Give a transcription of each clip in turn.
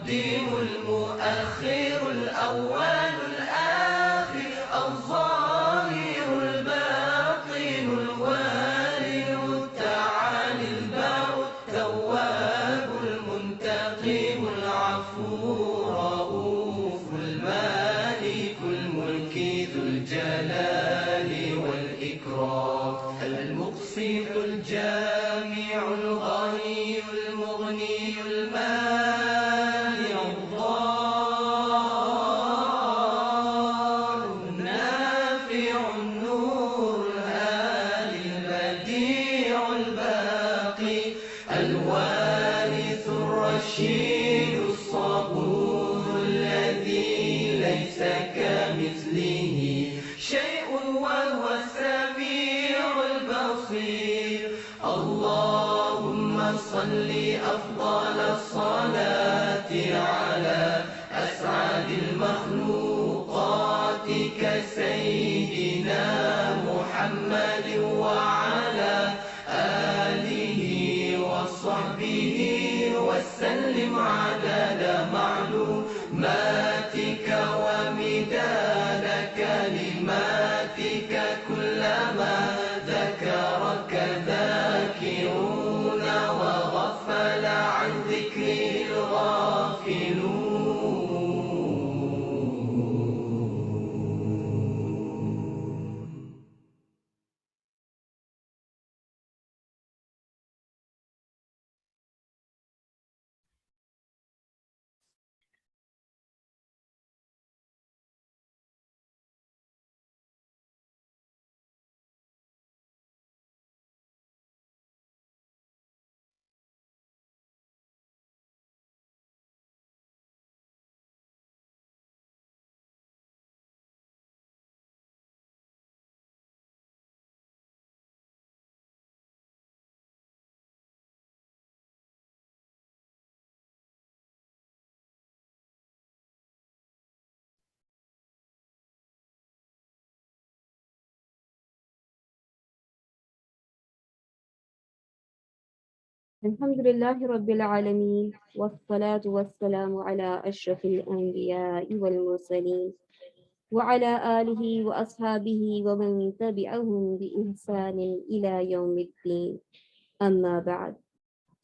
المقدم المؤخر الأول الآخر الظاهر الباطن الوالي التعالي البر التواب المنتقم العفو رؤوف المالك الملك ذو الجلال والإكرام المقسط الجامع الغني المغني المانع الضار النافع النور الهادي البديع الباقي الوارث الرشيد الصبور الذي ليس كمثله شيء وهو السميع البصير اللهم صل أفضل الصلاة على أسعد المخلوقات كسيدنا محمد وعلى آله وصحبه وسلم عدد معلوماتك ومداد كلماتك كلما ذكرك ذاكرون وغفل عن ذكره الغافلون. الحمد لله رب العالمين والصلاة والسلام على أشرف الأنبياء والمرسلين وعلى آله وأصحابه ومن تبعهم بإحسان إلى يوم الدين أما بعد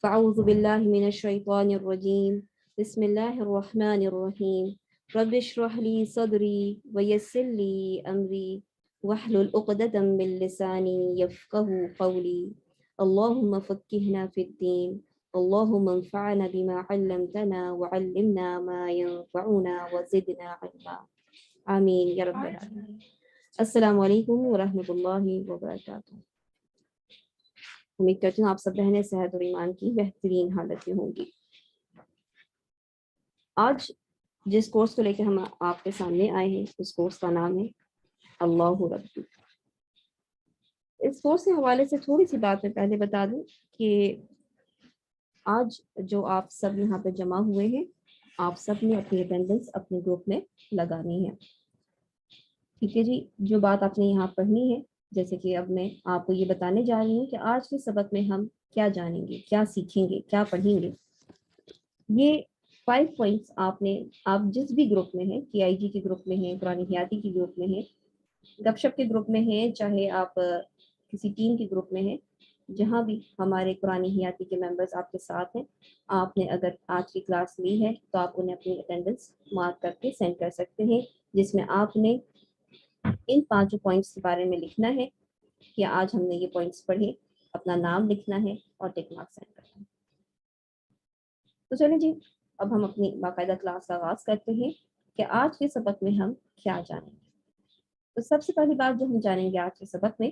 فأعوذ بالله من الشيطان الرجيم بسم الله الرحمن الرحيم رب اشرح لي صدري ويسر لي أمري واحلل عقدة من لساني يفقه قولي اللهم فقهنا في الدين اللهم انفعنا بما علمتنا وعلمنا ما ينفعنا وزدنا علما آمین یا رب العالمین. السلام علیکم ورحمۃ اللہ وبرکاتہ. امید کرتی ہوں آپ سب بہنیں صحت اور ایمان کی بہترین حالت میں ہوں گی. آج جس کورس کو لے کے ہم آپ کے سامنے آئے ہیں اس کورس کا نام ہے اللہ ربی. اس کورس کے حوالے سے تھوڑی سی بات میں پہلے بتا دوں کہ آج جو آپ سب یہاں پہ جمع ہوئے ہیں آپ سب نے اپنی اٹینڈنس اپنے گروپ میں لگانی ہے. ٹھیک ہے جی. جو بات آپ نے یہاں پڑھنی ہے جیسے کہ اب میں آپ کو یہ بتانے جا رہی ہوں کہ آج کے سبق میں ہم کیا جانیں گے, کیا سیکھیں گے, کیا پڑھیں گے. یہ 5 پوائنٹس آپ جس بھی گروپ میں ہیں, کی آئی جی کے گروپ میں ہیں, قرآن حیاتی کے گروپ میں ہیں, گپ شپ کے گروپ میں ہیں, چاہے آپ کسی ٹیم کے گروپ میں ہیں, جہاں بھی ہمارے قرآن حیاتی کے ممبرس آپ کے ساتھ ہیں, آپ نے اگر آج کی کلاس لی ہے تو آپ انہیں اپنی اٹینڈنس مارک کر کے سینڈ کر سکتے ہیں, جس میں آپ نے ان 5 پوائنٹس کے بارے میں لکھنا ہے کہ آج ہم نے یہ پوائنٹس پڑھے, اپنا نام لکھنا ہے اور ٹک مارک سینڈ کرنا ہے. تو چلیں جی, اب ہم اپنی باقاعدہ کلاس کا آغاز کرتے ہیں کہ آج کے سبق میں ہم کیا جانیں گے. تو سب سے پہلی بات جو ہم جانیں گے آج کے سبق میں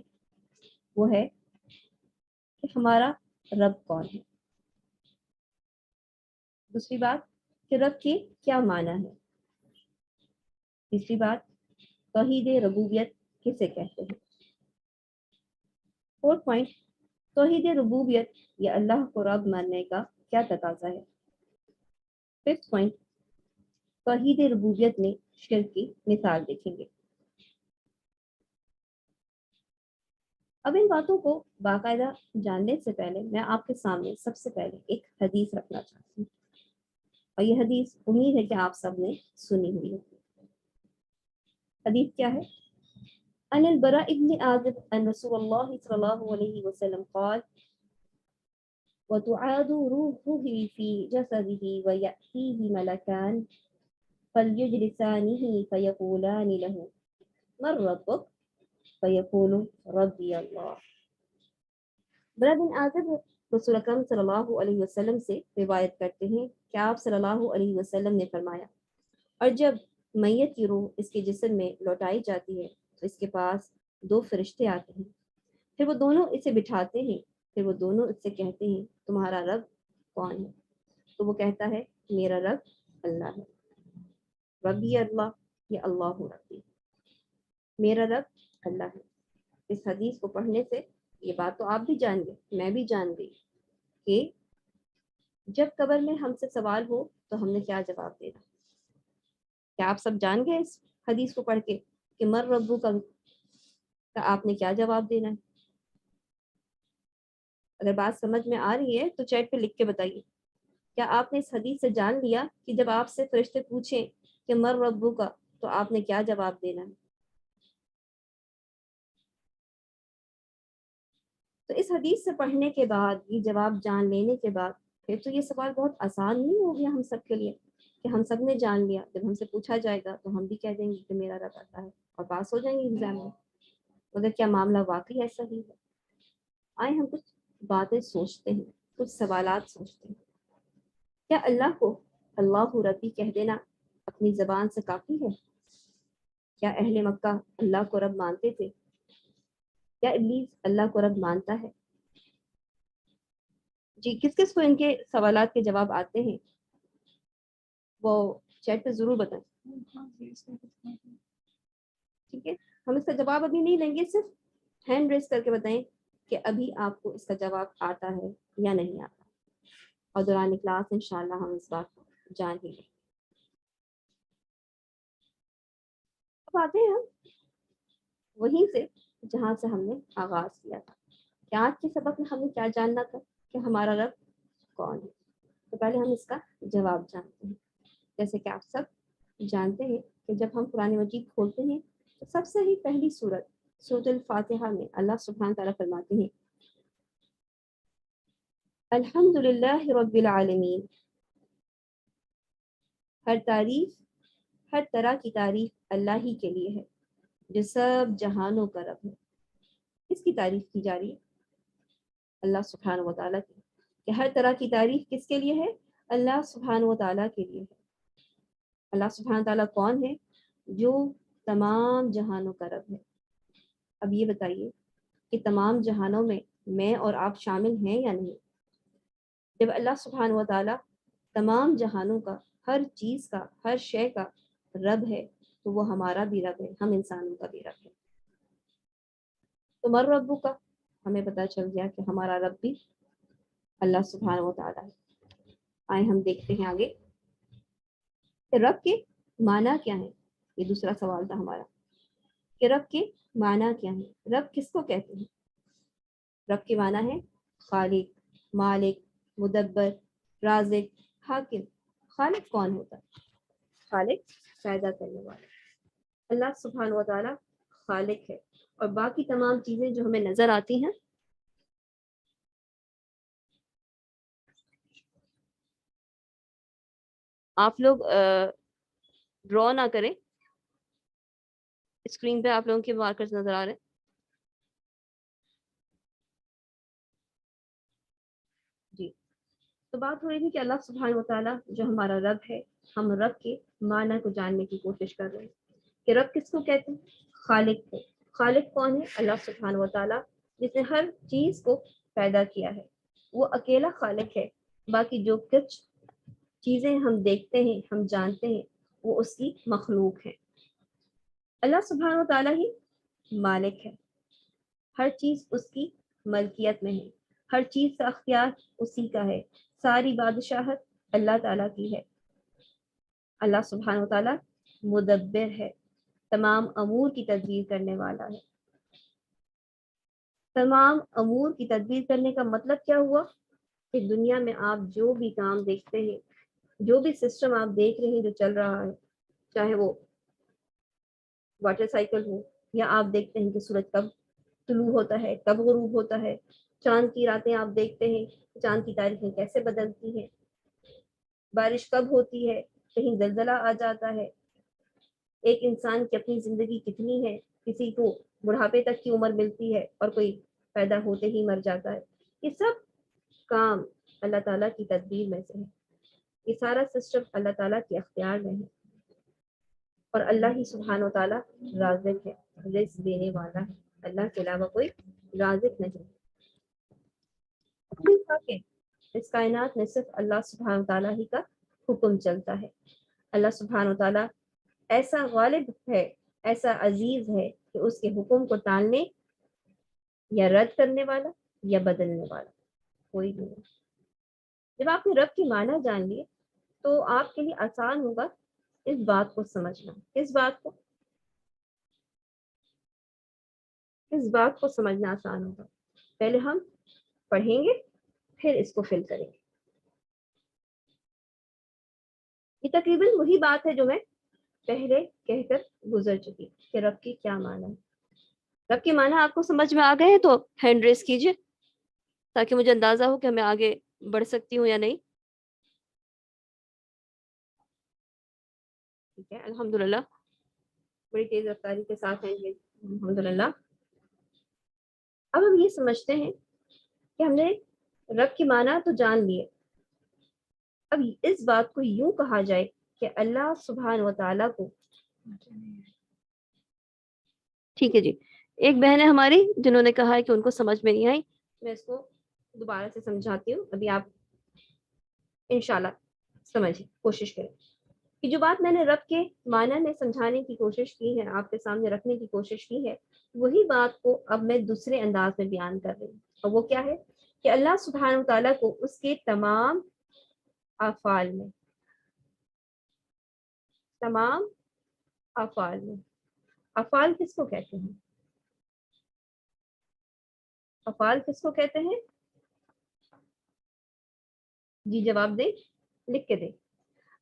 وہ ہے کہ ہمارا رب کون ہے. دوسری بات کہ رب کی کیا معنی ہے. تیسری بات توحید ربوبیت کسے کہتے ہیں. 4 پوائنٹ توحید ربوبیت یا اللہ کو رب ماننے کا کیا تقاضا ہے. 5 پوائنٹ توحید ربوبیت میں شرک کی مثال دیکھیں گے. اب ان باتوں کو باقاعدہ جاننے سے پہلے میں آپ کے سامنے سب سے پہلے ایک حدیث رکھنا چاہتی ہوں. اور یہ حدیث امید ہے کہ آپ سب نے سنی ہوئی ہے. حدیث کیا ہے؟ عن البراء بن عازب ان رسول اللہ صلی اللہ علیہ وسلم قال وتعاد روحه في جسده ويأتيه ملكان فليجلسانه فيقولان له من ربك فيقول ربي اللہ. برا بن عازب رسول اکرم صلی اللہ علیہ وسلم سے روایت کرتے ہیں کہ آپ صلی اللہ علیہ وسلم نے فرمایا، اور جب میت کی روح اس کے جسم میں لوٹائی جاتی ہے تو اس کے پاس دو فرشتے آتے ہیں، پھر وہ دونوں اسے بٹھاتے ہیں، پھر وہ دونوں اس سے کہتے ہیں تمہارا رب کون ہے؟ تو وہ کہتا ہے میرا رب اللہ ہے. ربی اللہ، یا اللہ ربی، میرا رب اللہ ہے. اس حدیث کو پڑھنے سے یہ بات تو آپ بھی جان گئے، میں بھی جان گئی کہ جب قبر میں ہم سے سوال ہو تو ہم نے کیا جواب دینا. کیا آپ سب جان گئے اس حدیث کو پڑھ کے کہ مر ربو کا آپ نے کیا جواب دینا ہے؟ اگر بات سمجھ میں آ رہی ہے تو چیٹ پہ لکھ کے بتائیے. کیا آپ نے اس حدیث سے جان لیا کہ جب آپ سے فرشتے پوچھیں کہ مر ربو کا تو آپ نے کیا جواب دینا ہے؟ تو اس حدیث سے پڑھنے کے بعد، یہ جواب جان لینے کے بعد، پھر تو یہ سوال بہت آسان نہیں ہو گیا ہم سب کے لیے کہ ہم سب نے جان لیا. جب ہم سے پوچھا جائے گا تو ہم بھی کہہ دیں گے کہ میرا رب آتا ہے اور پاس ہو جائیں گے ایگزام میں. مگر کیا معاملہ واقعی ایسا ہی ہے؟ آئے ہم کچھ باتیں سوچتے ہیں، کچھ سوالات سوچتے ہیں. کیا اللہ کو اللہ ربی کہہ دینا اپنی زبان سے کافی ہے؟ کیا اہل مکہ اللہ کو رب مانتے تھے؟ کیا ابلیس اللہ کو رب مانتا ہے؟ جی کس کس کو ان کے سوالات کے جواب آتے ہیں وہ چیٹ پہ ضرور بتائیں. ٹھیک ہے، ہم اس کا جواب ابھی نہیں لیں گے، صرف ہینڈ ریز کر کے بتائیں کہ ابھی آپ کو اس کا جواب آتا ہے یا نہیں آتا، اور دوران کلاس انشاءاللہ ہم اس بات کو جان ہی لیں. اب آتے ہیں ہم وہیں سے جہاں سے ہم نے آغاز کیا تھا کہ آج کے سبق میں ہمیں کیا جاننا تھا کہ ہمارا رب کون ہے. تو پہلے ہم اس کا جواب جانتے ہیں. جیسے کہ آپ سب جانتے ہیں کہ جب ہم قرآن مجید کھولتے ہیں تو سب سے ہی پہلی سورت الفاتحہ میں اللہ سبحانہ تعالیٰ فرماتے ہیں الحمد للہ رب العالمین. ہر طرح کی تعریف اللہ ہی کے لیے ہے جو سب جہانوں کا رب ہے. کس کی تعریف کی جا رہی ہے؟ اللہ سبحانہ و تعالیٰ کی. کہ ہر طرح کی تعریف کس کے لیے ہے؟ اللہ سبحانہ و تعالیٰ کے لیے ہے. اللہ سبحانہ تعالیٰ کون ہے؟ جو تمام جہانوں کا رب ہے. اب یہ بتائیے کہ تمام جہانوں میں اور آپ شامل ہیں یا نہیں؟ جب اللہ سبحانہ و تعالیٰ تمام جہانوں کا، ہر چیز کا، ہر شے کا رب ہے تو وہ ہمارا بھی رب ہے، ہم انسانوں کا بھی رب ہے. تو مر ربو کا ہمیں پتہ چل گیا کہ ہمارا رب بھی اللہ سبحانہ و تعالیٰ ہے. آئے ہم دیکھتے ہیں آگے کہ رب کے معنی کیا ہیں. یہ دوسرا سوال تھا ہمارا کہ رب کے معنی کیا ہیں. رب کس کو کہتے ہیں؟ رب کے معنی ہے خالق، مالک، مدبر، رازق، حاکم. خالق کون ہوتا ہے؟ خالق پیدا کرنے والا. اللہ سبحانہ و تعالیٰ خالق ہے، اور باقی تمام چیزیں جو ہمیں نظر آتی ہیں آپ لوگ ڈرا نہ کریں. اسکرین پہ آپ لوگوں کے مارکرز نظر آ رہے ہیں. جی تو بات ہو رہی تھی کہ اللہ سبحانہ و تعالیٰ جو ہمارا رب ہے، ہم رب کے معنی کو جاننے کی کوشش کر رہے ہیں کہ رب کس کو کہتے ہیں؟ خالق ہے. خالق کون ہے؟ اللہ سبحانہ و تعالیٰ جس نے ہر چیز کو پیدا کیا ہے. وہ اکیلا خالق ہے، باقی جو کچھ چیزیں ہم دیکھتے ہیں، ہم جانتے ہیں، وہ اس کی مخلوق ہے. اللہ سبحانہ و تعالیٰ ہی مالک ہے، ہر چیز اس کی ملکیت میں ہے، ہر چیز کا اختیار اسی کا ہے. ساری بادشاہت اللہ تعالیٰ کی ہے. اللہ سبحانہ و تعالیٰ مدبر ہے، تمام امور کی تدبیر کرنے والا ہے. تمام امور کی تدبیر کرنے کا مطلب کیا ہوا؟ کہ دنیا میں آپ جو بھی کام دیکھتے ہیں جو بھی سسٹم آپ دیکھ رہے ہیں جو چل رہا ہے، چاہے وہ واٹر سائیکل ہو، یا آپ دیکھتے ہیں کہ سورج کب طلوع ہوتا ہے کب غروب ہوتا ہے، چاند کی راتیں آپ دیکھتے ہیں چاند کی تاریخیں کیسے بدلتی ہیں، بارش کب ہوتی ہے، کہیں زلزلہ آ جاتا ہے، ایک انسان کی اپنی زندگی کتنی ہے، کسی کو بڑھاپے تک کی عمر ملتی ہے اور کوئی پیدا ہوتے ہی مر جاتا ہے، یہ سب کام اللہ تعالیٰ کی تدبیر میں سے ہے، یہ سارا سسٹم اللہ تعالیٰ کے اختیار میں ہے، اور اللہ ہی سبحانہ و تعالیٰ رازق ہے، رزق دینے والا ہے، اللہ کے علاوہ کوئی رازق نہیں۔ اس کائنات میں صرف اللہ سبحانہ و تعالیٰ ہی کا حکم چلتا ہے، اللہ سبحانہ و تعالیٰ ایسا غالب ہے، ایسا عزیز ہے کہ اس کے حکم کو ٹالنے یا رد کرنے والا یا بدلنے والا کوئی بھی نہیں۔ جب آپ نے رب کی معنی جان لیے تو آپ کے لیے آسان ہوگا اس بات کو سمجھنا، اس بات کو سمجھنا آسان ہوگا۔ پہلے ہم پڑھیں گے پھر اس کو فل کریں گے۔ یہ تقریباً وہی بات ہے جو میں پہلے کہہ کر گزر چکی کہ رب کی کیا معنی ہے۔ رب کے معنی آپ کو سمجھ میں آ گئے ہیں تو ہینڈ ریس کیجیے تاکہ مجھے اندازہ ہو کہ میں آگے بڑھ سکتی ہوں یا نہیں۔ ٹھیک ہے، الحمدللہ، بڑی تیز رفتاری کے ساتھ ہینڈ ریس، الحمدللہ۔ اب ہم یہ سمجھتے ہیں کہ ہم نے رب کی معنی تو جان لیے، اب اس بات کو یوں کہا جائے کہ اللہ سبحانہ و تعالیٰ کو، ٹھیک ہے جی، ایک بہن ہے ہماری جنہوں نے کہا ہے کہ ان کو سمجھ میں نہیں آئی، میں اس کو دوبارہ سے سمجھاتی ہوں، ابھی آپ انشاءاللہ سمجھیں، کوشش کریں کہ جو بات میں نے رب کے معنی میں سمجھانے کی کوشش کی ہے، آپ کے سامنے رکھنے کی کوشش کی ہے، وہی بات کو اب میں دوسرے انداز میں بیان کر رہی ہوں، اور وہ کیا ہے کہ اللہ سبحانہ و تعالیٰ کو اس کے تمام افعال میں، تمام افعال میں، افعال کس کو کہتے ہیں؟ افعال کس کو کہتے ہیں؟ جی جواب دیں، لکھ کے دیں۔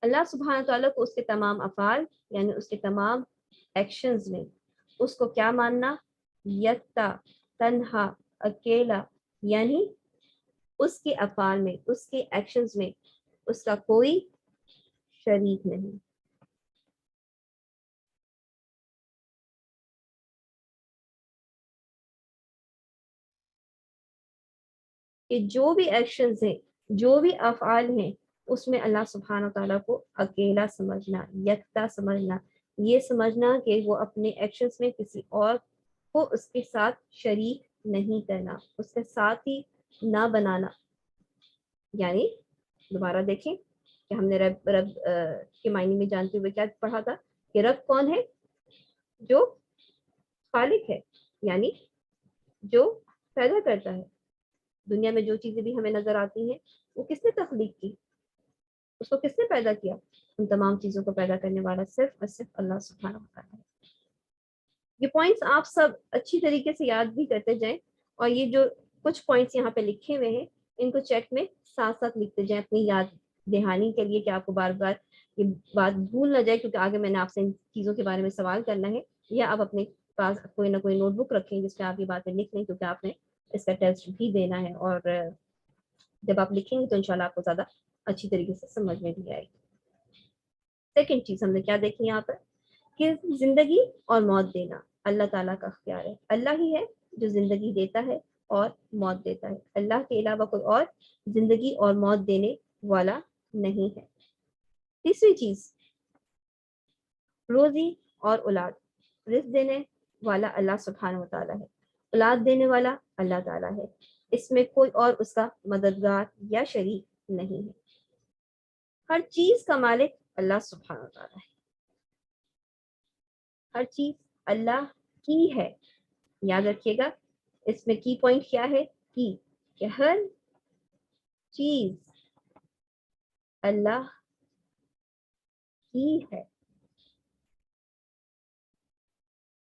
اللہ سبحانہ تعالیٰ کو اس کے تمام افعال یعنی اس کے تمام ایکشنز میں اس کو کیا ماننا؟ یکتا، تنہا، اکیلا، یعنی اس کے افعال میں، اس کے ایکشنز میں اس کا کوئی شریک نہیں۔ کہ جو بھی ایکشنز ہیں، جو بھی افعال ہیں، اس میں اللہ سبحانہ تعالیٰ کو اکیلا سمجھنا، یکتا سمجھنا، یہ سمجھنا کہ وہ اپنے ایکشنز میں کسی اور کو اس کے ساتھ شریک نہیں کرنا، اس کے ساتھ ہی نہ بنانا۔ یعنی دوبارہ دیکھیں کہ ہم نے رب کے معنی میں جانتے ہوئے کیا پڑھا تھا کہ رب کون ہے؟ جو خالق ہے، یعنی جو پیدا کرتا ہے۔ دنیا میں جو چیزیں بھی ہمیں نظر آتی ہیں وہ کس نے تخلیق کی، اس کو کس نے پیدا کیا؟ ان تمام چیزوں کو پیدا کرنے والا صرف اور صرف اللہ سبحانہ وتعالی ہے۔ یہ پوائنٹس آپ سب اچھی طریقے سے یاد بھی کرتے جائیں، اور یہ جو کچھ پوائنٹس یہاں پہ لکھے ہوئے ہیں ان کو چیٹ میں ساتھ ساتھ لکھتے جائیں اپنی یاد دہانی کے لیے، کہ آپ کو بار بار یہ بات بھول نہ جائے، کیونکہ آگے میں نے آپ سے ان چیزوں کے بارے میں سوال کرنا ہے، یا آپ اپنے پاس کوئی نہ کوئی نوٹ بک رکھیں جس پہ آپ یہ باتیں لکھ لیں، کیونکہ آپ نے اس کا ٹیسٹ بھی دینا ہے، اور جب آپ لکھیں گے تو انشاءاللہ آپ کو زیادہ اچھی طریقے سے سمجھ میں بھی آئے گی۔ سیکنڈ چیز ہم نے کیا دیکھی یہاں پر کہ زندگی اور موت دینا اللہ تعالیٰ کا اختیار ہے، اللہ ہی ہے جو زندگی دیتا ہے اور موت دیتا ہے، اللہ کے علاوہ کوئی اور زندگی اور موت دینے والا نہیں ہے۔ تیسری چیز، روزی اور اولاد، رزق دینے والا اللہ سبحانہ و تعالیٰ ہے، اولاد دینے والا اللہ تعالیٰ ہے، اس میں کوئی اور اس کا مددگار یا شریک نہیں ہے۔ ہر چیز کا مالک اللہ سبحانہ و تعالیٰ ہے، ہر چیز اللہ کی ہے، یاد رکھیے گا اس میں کی پوائنٹ کیا ہے، کی، کہ ہر چیز اللہ کی ہے،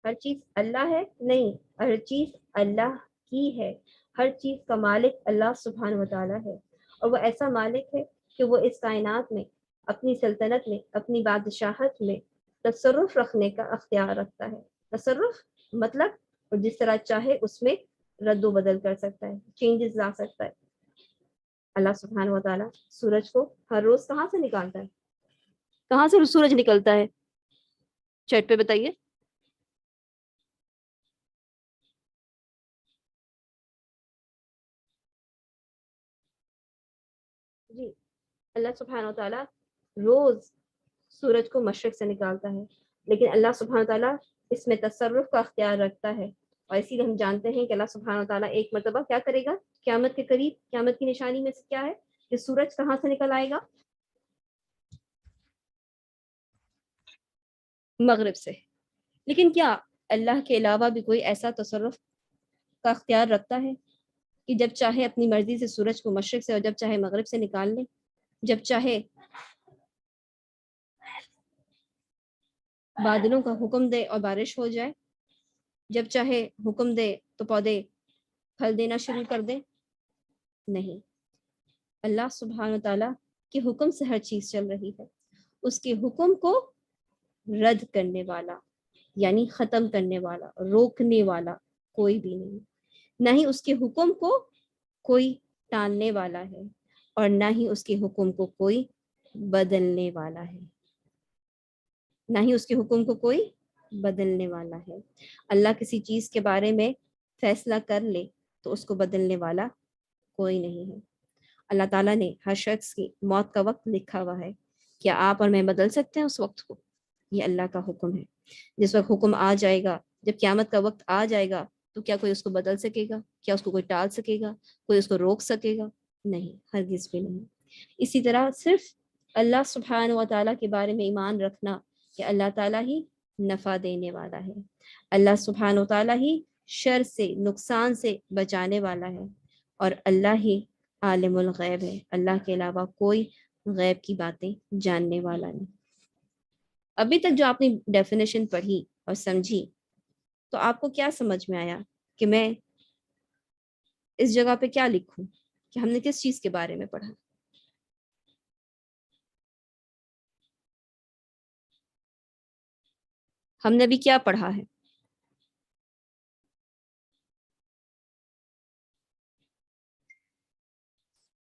ہر چیز اللہ ہے نہیں، ہر چیز اللہ کی ہے، ہر چیز کا مالک اللہ سبحانہ و تعالیٰ ہے، اور وہ ایسا مالک ہے کہ وہ اس کائنات میں اپنی سلطنت میں، اپنی بادشاہت میں تصرف رکھنے کا اختیار رکھتا ہے۔ تصرف مطلب جس طرح چاہے اس میں رد و بدل کر سکتا ہے، چینجز لا سکتا ہے۔ اللہ سبحانہ و تعالیٰ سورج کو ہر روز کہاں سے نکالتا ہے؟ کہاں سے سورج نکلتا ہے؟ چیٹ پہ بتائیے۔ جی، اللہ سبحانہ و تعالیٰ روز سورج کو مشرق سے نکالتا ہے، لیکن اللہ سبحانہ و تعالیٰ اس میں تصرف کا اختیار رکھتا ہے، اور اسی لیے ہم جانتے ہیں کہ اللہ سبحانہ و تعالیٰ ایک مرتبہ کیا کرے گا قیامت کے قریب۔ قیامت کی نشانی میں سے کیا ہے کہ سورج کہاں سے نکل آئے گا؟ مغرب سے۔ لیکن کیا اللہ کے علاوہ بھی کوئی ایسا تصرف کا اختیار رکھتا ہے کہ جب چاہے اپنی مرضی سے سورج کو مشرق سے اور جب چاہے مغرب سے نکال لے؟ جب چاہے بادلوں کا حکم دے اور بارش ہو جائے، جب چاہے حکم دے تو پودے پھل دینا شروع کر دیں؟ نہیں، اللہ سبحانہ تعالیٰ کے حکم سے ہر چیز چل رہی ہے۔ اس کے حکم کو رد کرنے والا یعنی ختم کرنے والا، روکنے والا کوئی بھی نہیں، نہ ہی اس کے حکم کو کوئی ٹالنے والا ہے اور نہ ہی اس کے حکم کو کوئی بدلنے والا ہے، نہ ہی اس کے حکم کو کوئی بدلنے والا ہے۔ اللہ کسی چیز کے بارے میں فیصلہ کر لے تو اس کو بدلنے والا کوئی نہیں ہے۔ اللہ تعالیٰ نے ہر شخص کی موت کا وقت لکھا ہوا ہے، کیا آپ اور میں بدل سکتے ہیں اس وقت کو؟ یہ اللہ کا حکم ہے۔ جس وقت حکم آ جائے گا، جب قیامت کا وقت آ جائے گا، تو کیا کوئی اس کو بدل سکے گا؟ کیا اس کو کوئی ٹال سکے گا؟ کوئی اس کو روک سکے گا؟ نہیں، ہرگز بھی نہیں۔ اسی طرح صرف اللہ سبحانہ و تعالیٰ کے بارے میں ایمان رکھنا کہ اللہ تعالیٰ ہی نفع دینے والا ہے، اللہ سبحانہ و تعالیٰ ہی شر سے، نقصان سے بچانے والا ہے، اور اللہ ہی عالم الغیب ہے، اللہ کے علاوہ کوئی غیب کی باتیں جاننے والا نہیں۔ ابھی تک جو آپ نے ڈیفینیشن پڑھی اور سمجھی، تو آپ کو کیا سمجھ میں آیا کہ میں اس جگہ پہ کیا لکھوں، کہ ہم نے کس چیز کے بارے میں پڑھا؟ ہم نے ابھی کیا پڑھا ہے؟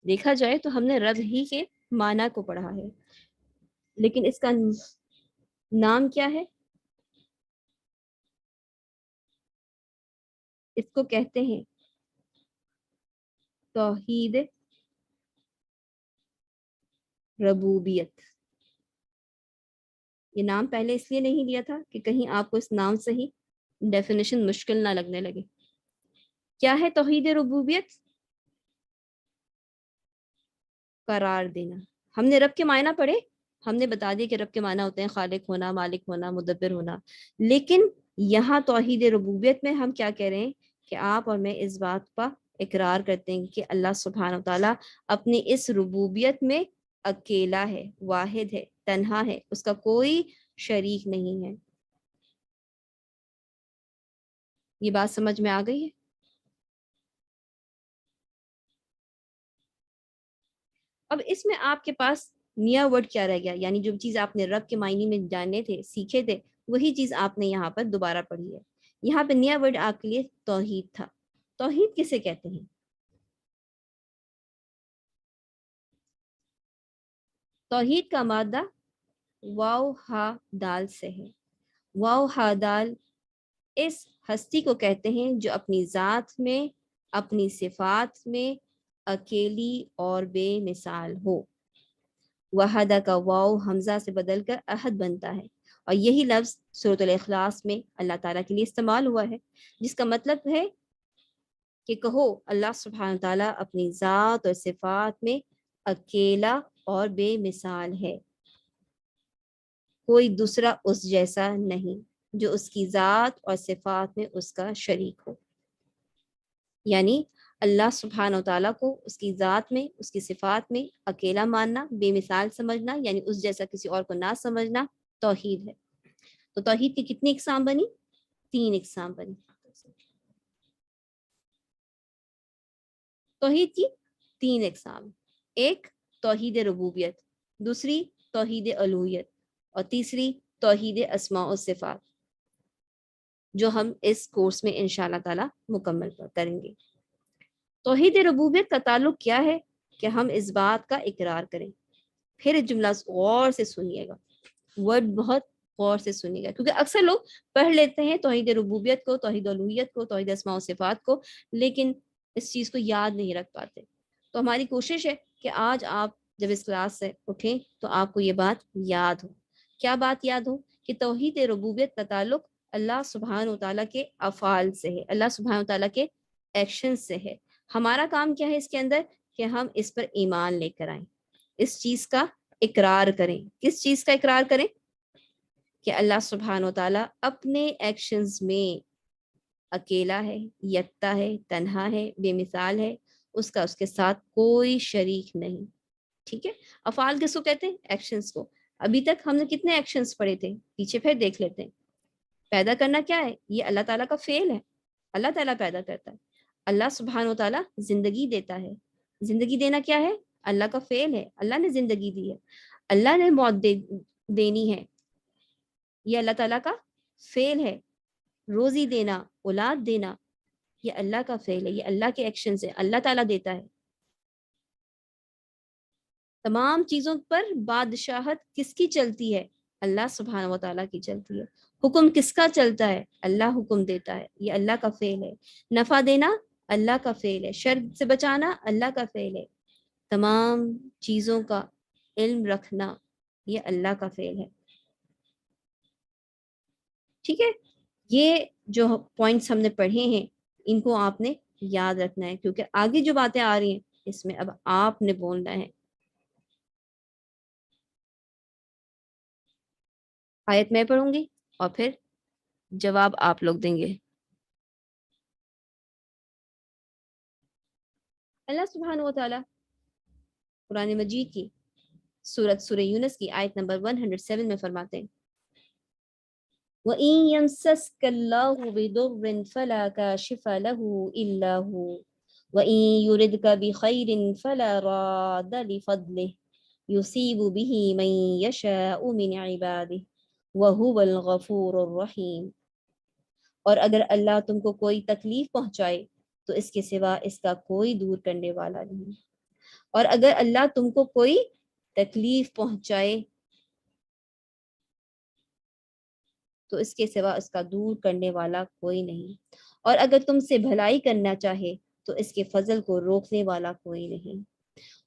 دیکھا جائے تو ہم نے رب ہی کے معنی کو پڑھا ہے، لیکن اس کا نام کیا ہے؟ اس کو کہتے ہیں توحید ربوبیت۔ یہ نام پہلے اس لیے نہیں لیا تھا کہ کہیں آپ کو اس نام سے ہی ڈیفینیشن مشکل نہ لگنے لگے۔ کیا ہے توحید ربوبیت؟ قرار دینا۔ ہم نے رب کے معنی پڑھے، ہم نے بتا دیا کہ رب کے معنی ہوتے ہیں خالق ہونا، مالک ہونا، مدبر ہونا، لیکن یہاں توحید ربوبیت میں ہم کیا کہہ رہے ہیں کہ آپ اور میں اس بات کا اقرار کرتے ہیں کہ اللہ سبحانہ و تعالیٰ اپنی اس ربوبیت میں اکیلا ہے، واحد ہے، تنہا ہے، اس کا کوئی شریک نہیں ہے۔ یہ بات سمجھ میں آ گئی ہے؟ اب اس میں آپ کے پاس نیا ورڈ کیا رہ گیا، یعنی جو چیز آپ نے رب کے معنی میں جانے تھے، سیکھے تھے، وہی چیز آپ نے یہاں پر دوبارہ پڑھی ہے۔ یہاں پہ نیا ورڈ آپ کے لیے توحید تھا۔ توحید کسے کہتے ہیں؟ توحید کا مادہ واو ہا دال سے ہے۔ واو ہا دال اس ہستی کو کہتے ہیں جو اپنی ذات میں، اپنی صفات میں اکیلی اور بے مثال ہو۔ وحدہ کا واو حمزہ سے بدل کر احد بنتا ہے، اور یہی لفظ سورۃ الاخلاص میں اللہ تعالیٰ کے لیے استعمال ہوا ہے، جس کا مطلب ہے کہ کہو اللہ سبحانہ تعالیٰ اپنی ذات اور صفات میں اکیلا اور بے مثال ہے، کوئی دوسرا اس جیسا نہیں جو اس کی ذات اور صفات میں اس کا شریک ہو۔ یعنی اللہ سبحانہ و تعالیٰ کو اس کی ذات میں، اس کی صفات میں اکیلا ماننا، بے مثال سمجھنا، یعنی اس جیسا کسی اور کو نہ سمجھنا توحید ہے۔ تو توحید کی کتنی اقسام بنی؟ 3 اقسام بنی۔ توحید کی 3 اقسام، ایک توحید ربوبیت، دوسری توحید الوہیت، اور تیسری توحید اسماء و صفات، جو ہم اس کورس میں انشاءاللہ تعالی مکمل کریں گے۔ توحید ربوبیت کا تعلق کیا ہے کہ ہم اس بات کا اقرار کریں۔ پھر جملہ غور سے سنیے گا، ورڈ بہت غور سے سنیے گا، کیونکہ اکثر لوگ پڑھ لیتے ہیں توحید ربوبیت کو، توحید الوہیت کو، توحید اسماء و صفات کو، لیکن اس چیز کو یاد نہیں رکھ پاتے۔ تو ہماری کوشش ہے کہ آج آپ جب اس کلاس سے اٹھیں تو آپ کو یہ بات یاد ہو۔ کیا بات یاد ہو؟ کہ توحید ربوبیت کا تعلق اللہ سبحانہ و تعالیٰ کے افعال سے ہے، اللہ سبحانہ و تعالیٰ کے ایکشن سے ہے۔ ہمارا کام کیا ہے اس کے اندر؟ کہ ہم اس پر ایمان لے کر آئیں، اس چیز کا اقرار کریں۔ کس چیز کا اقرار کریں؟ کہ اللہ سبحانہ و تعالیٰ اپنے ایکشنز میں اکیلا ہے، یکتا ہے، تنہا ہے، بے مثال ہے، اس کا اس کے ساتھ کوئی شریک نہیں۔ ٹھیک ہے، افعال کس کو کہتے ہیں؟ ایکشنز کو۔ ابھی تک ہم نے کتنے ایکشنز پڑھے تھے؟ پیچھے پھر دیکھ لیتے ہیں۔ پیدا کرنا کیا ہے؟ یہ اللہ تعالیٰ کا فعل ہے، اللہ تعالیٰ پیدا کرتا ہے۔ اللہ سبحانہ و تعالیٰ زندگی دیتا ہے، زندگی دینا کیا ہے؟ اللہ کا فعل ہے، اللہ نے زندگی دی ہے۔ اللہ نے موت دینی ہے، یہ اللہ تعالیٰ کا فعل ہے۔ روزی دینا، اولاد دینا، یہ اللہ کا فعل ہے، یہ اللہ کے ایکشن سے اللہ تعالیٰ دیتا ہے۔ تمام چیزوں پر بادشاہت کس کی چلتی ہے؟ اللہ سبحانہ و تعالیٰ کی چلتی ہے۔ حکم کس کا چلتا ہے؟ اللہ حکم دیتا ہے، یہ اللہ کا فعل ہے۔ نفع دینا اللہ کا فعل ہے، شر سے بچانا اللہ کا فعل ہے۔ تمام چیزوں کا علم رکھنا یہ اللہ کا فعل ہے۔ ٹھیک ہے، یہ جو پوائنٹس ہم نے پڑھے ہیں ان کو آپ نے یاد رکھنا ہے، کیونکہ آگے جو باتیں آ رہی ہیں اس میں اب آپ نے بولنا ہے۔ آیت میں پڑھوں گی اور پھر جواب آپ لوگ دیں گے۔ اللہ سبحانہ و تعالیٰ قرآن مجید کی سورہ یونس کی آیت نمبر 107 میں فرماتے ہیں وَإِن يَمْسَسْكَ اللَّهُ بِضُرٍّ فَلَا كَاشِفَ لَهُ إِلَّا هُوَ وَإِن يُرِدْكَ بِخَيْرٍ فَلَا رَادَّ لِفَضْلِهِ يُصِيبُ بِهِ مَن يَشَاءُ مِنْ عِبَادِهِ وَهُوَ الْغَفُورُ الرَّحِيمُ۔ اور اگر اللہ تم کو کوئی تکلیف پہنچائے تو اس کے سوا اس کا کوئی دور کرنے والا نہیں۔ اور اگر اللہ تم کو کوئی تکلیف پہنچائے تو اس کے سوا اس کا دور کرنے والا کوئی نہیں، اور اگر تم سے بھلائی کرنا چاہے تو اس کے فضل کو روکنے والا کوئی نہیں۔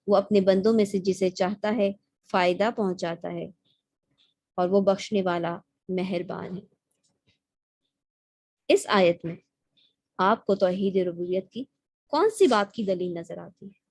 وہ اپنے بندوں میں سے جسے چاہتا ہے فائدہ پہنچاتا ہے، اور وہ بخشنے والا مہربان ہے۔ اس آیت میں آپ کو توحید ربوبیت کی کون سی بات کی دلیل نظر آتی ہے؟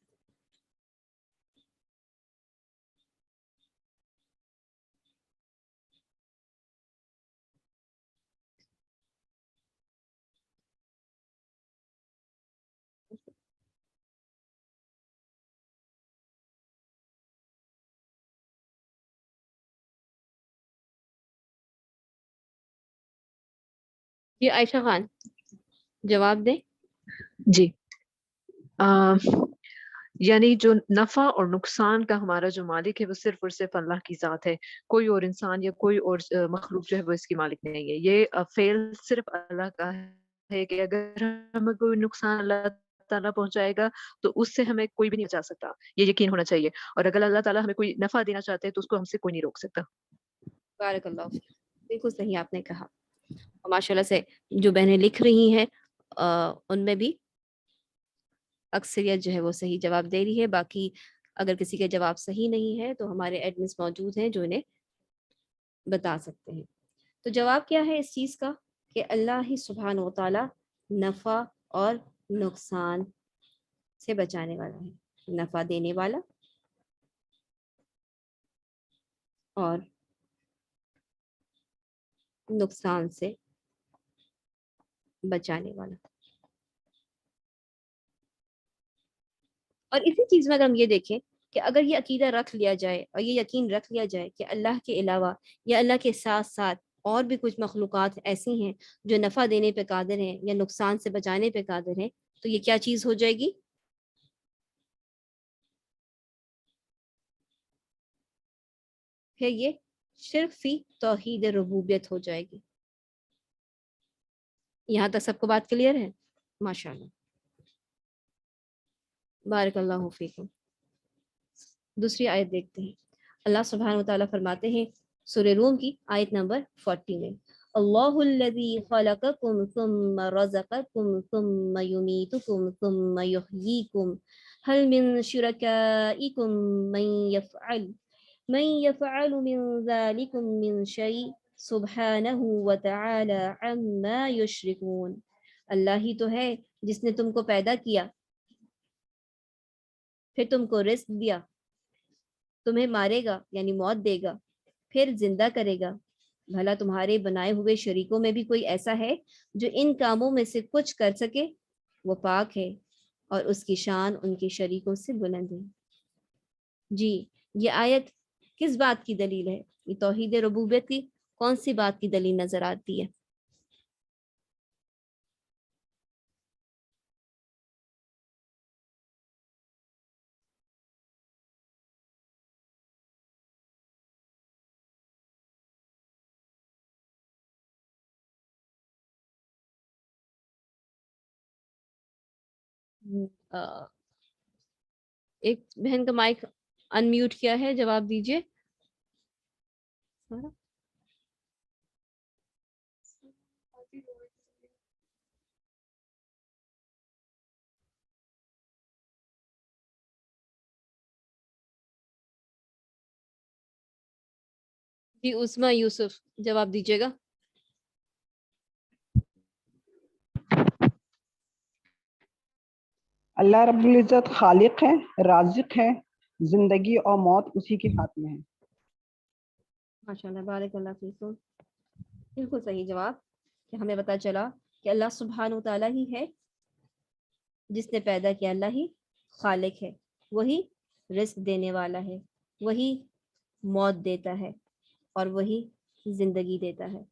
جی عائشہ خان جواب دیں۔ جی یعنی جو نفع اور نقصان کا ہمارا جو مالک ہے وہ صرف اور صرف اللہ کی ذات ہے، کوئی اور انسان یا کوئی اور مخلوق جو ہے وہ اس کی مالک نہیں ہے۔ یہ فعل صرف اللہ کا ہے کہ اگر ہمیں کوئی نقصان اللہ تعالیٰ پہنچائے گا تو اس سے ہمیں کوئی بھی نہیں بچا سکتا، یہ یقین ہونا چاہیے۔ اور اگر اللہ تعالیٰ ہمیں کوئی نفع دینا چاہتے ہیں تو اس کو ہم سے کوئی نہیں روک سکتا۔ بارک اللہ فیک، بالکل صحیح آپ نے کہا۔ اور ماشاء اللہ سے جو بہنیں لکھ رہی ہیں ان میں بھی اکثریت جو ہے وہ صحیح جواب دے رہی ہے۔ باقی اگر کسی کا جواب صحیح نہیں ہے تو ہمارے ایڈمنس موجود ہیں جو انہیں بتا سکتے ہیں۔ تو جواب کیا ہے اس چیز کا؟ کہ اللہ ہی سبحانہ و تعالیٰ نفع اور نقصان سے بچانے والا ہے، نفع دینے والا اور نقصان سے بچانے والا۔ اور اسی چیز میں اگر ہم یہ دیکھیں کہ اگر یہ عقیدہ رکھ لیا جائے اور یہ یقین رکھ لیا جائے کہ اللہ کے علاوہ یا اللہ کے ساتھ ساتھ اور بھی کچھ مخلوقات ایسی ہیں جو نفع دینے پہ قادر ہیں یا نقصان سے بچانے پہ قادر ہیں، تو یہ کیا چیز ہو جائے گی؟ پھر یہ شرک فی توحید ربوبیت ہو جائے گی. یہاں تک سب کو بات کلیئر ہے؟ ماشاءاللہ، بارک اللہ فیکم. دوسری آیت دیکھتے ہیں. اللہ سبحانہ و تعالیٰ فرماتے ہیں سورہ روم کی آیت نمبر 40 میں، اللہ الذی خلقکم ثم رزقکم ثم یمیتکم ثم یحییکم هل من شرکائکم من یفعل من ذلکم من شیء سبحانہ وتعالی عما یشرکون. اللہ ہی تو ہے جس نے تم کو پیدا کیا، پھر تم کو رزق دیا، تمہیں مارے گا یعنی موت دے گا، پھر زندہ کرے گا. بھلا تمہارے بنائے ہوئے شریکوں میں بھی کوئی ایسا ہے جو ان کاموں میں سے کچھ کر سکے؟ وہ پاک ہے اور اس کی شان ان کے شریکوں سے بلند ہے. جی، یہ آیت کس بات کی دلیل ہے؟ یہ توحید ربوبیت کی کون سی بات کی دلیل نظر آتی ہے؟ ایک بہن کا مائک انمیوٹ کیا ہے، جواب دیجیے. جی عثمہ یوسف، جواب دیجیے گا. اللہ رب العزت خالق ہے، رازق ہے، زندگی اور موت اسی کے ہاتھ میں ہے. ماشاءاللہ، بارک اللہ فیکم. بالکل صحیح جواب. کہ ہمیں پتہ چلا کہ اللہ سبحانہ وتعالیٰ ہی ہے جس نے پیدا کیا، اللہ ہی خالق ہے، وہی رزق دینے والا ہے، وہی موت دیتا ہے اور وہی زندگی دیتا ہے.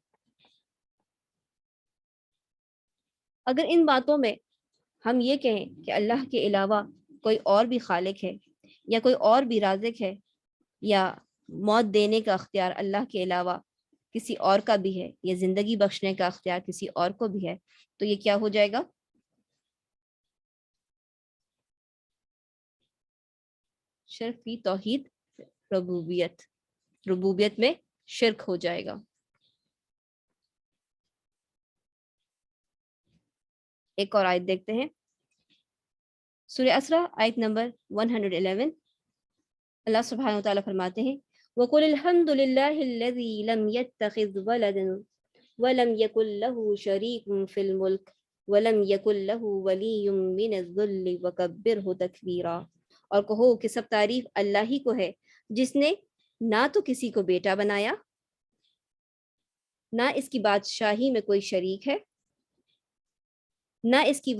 اگر ان باتوں میں ہم یہ کہیں کہ اللہ کے علاوہ کوئی اور بھی خالق ہے یا کوئی اور بھی رازق ہے یا موت دینے کا اختیار اللہ کے علاوہ کسی اور کا بھی ہے یا زندگی بخشنے کا اختیار کسی اور کو بھی ہے، تو یہ کیا ہو جائے گا؟ شرک فی توحید ربوبیت، ربوبیت میں شرک ہو جائے گا. ایک اور آیت دیکھتے ہیں، سورہ اسرا آیت نمبر 111. اللہ سبحانہ و تعالیٰ فرماتے ہیں وَقُلِ الْحَمْدُ لِلَّهِ الَّذِي لَمْ يَتَّخِذْ وَلَدًا وَلَمْ يَكُنْ لَهُ شَرِيكٌ فِي الْمُلْكِ وَلَمْ يَكُنْ لَهُ وَلِيٌّ مِّنَ الذُّلِّ وَكَبِّرْهُ تَكْبِيرًا. اور کہو کہ سب تعریف اللہ ہی کو ہے جس نے نہ تو کسی کو بیٹا بنایا، نہ اس کی بادشاہی میں کوئی شریک ہے، نہ اس کی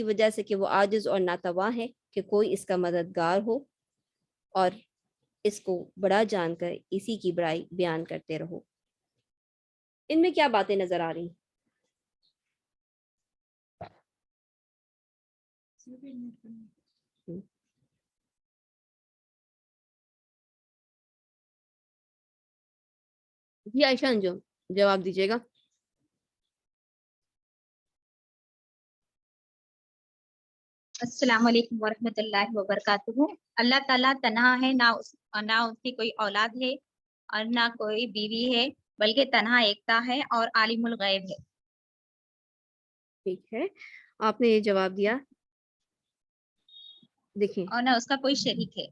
وجہ سے کہ وہ عاجز اور ناتواں ہے کہ کوئی اس کا مددگار ہو، اور اس کو بڑا جان کر اسی کی بڑائی بیان کرتے رہو. ان میں کیا باتیں نظر آ رہی ہیں؟ جی عائشہ انجم، جواب دیجیے گا. السلام علیکم ورحمۃ اللہ وبرکاتہ. اللہ تعالیٰ تنہا ہے، نہ اس کی کوئی اولاد ہے اور نہ کوئی بیوی ہے، بلکہ تنہا ایکتا ہے اور عالم الغیب ہے. ٹھیک ہے، آپ نے یہ جواب دیا. دیکھیں، اور نہ اس کا کوئی شریک ہے.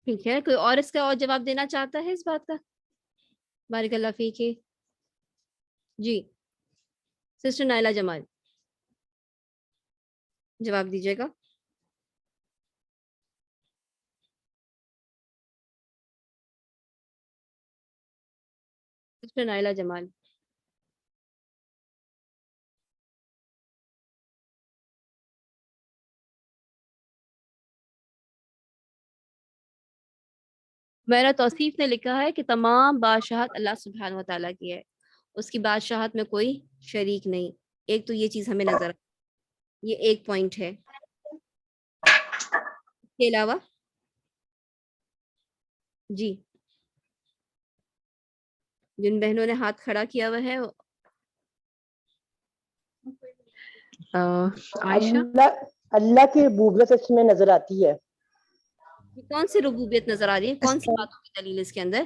ٹھیک ہے، کوئی اور اس کا اور جواب دینا چاہتا ہے اس بات کا؟ بارک اللہ فیک. جی سسٹر نائلہ جمال، جواب دیجیے گا. سسٹر نائلہ جمال. میرا توصیف نے لکھا ہے کہ تمام بادشاہت اللہ سبحانہ و تعالیٰ کی ہے، اس کی بادشاہت میں کوئی شریک نہیں. ایک تو یہ چیز ہمیں نظر یہ ایک پوائنٹ ہے. اس کے علاوہ جی جن بہنوں نے ہاتھ کھڑا کیا ہوا ہے عائشہ، اللہ کی ربوبیت اس میں نظر آتی ہے. کون سی ربوبیت نظر آ رہی ہے؟ کون سی باتوں کی دلیل اس کے اندر؟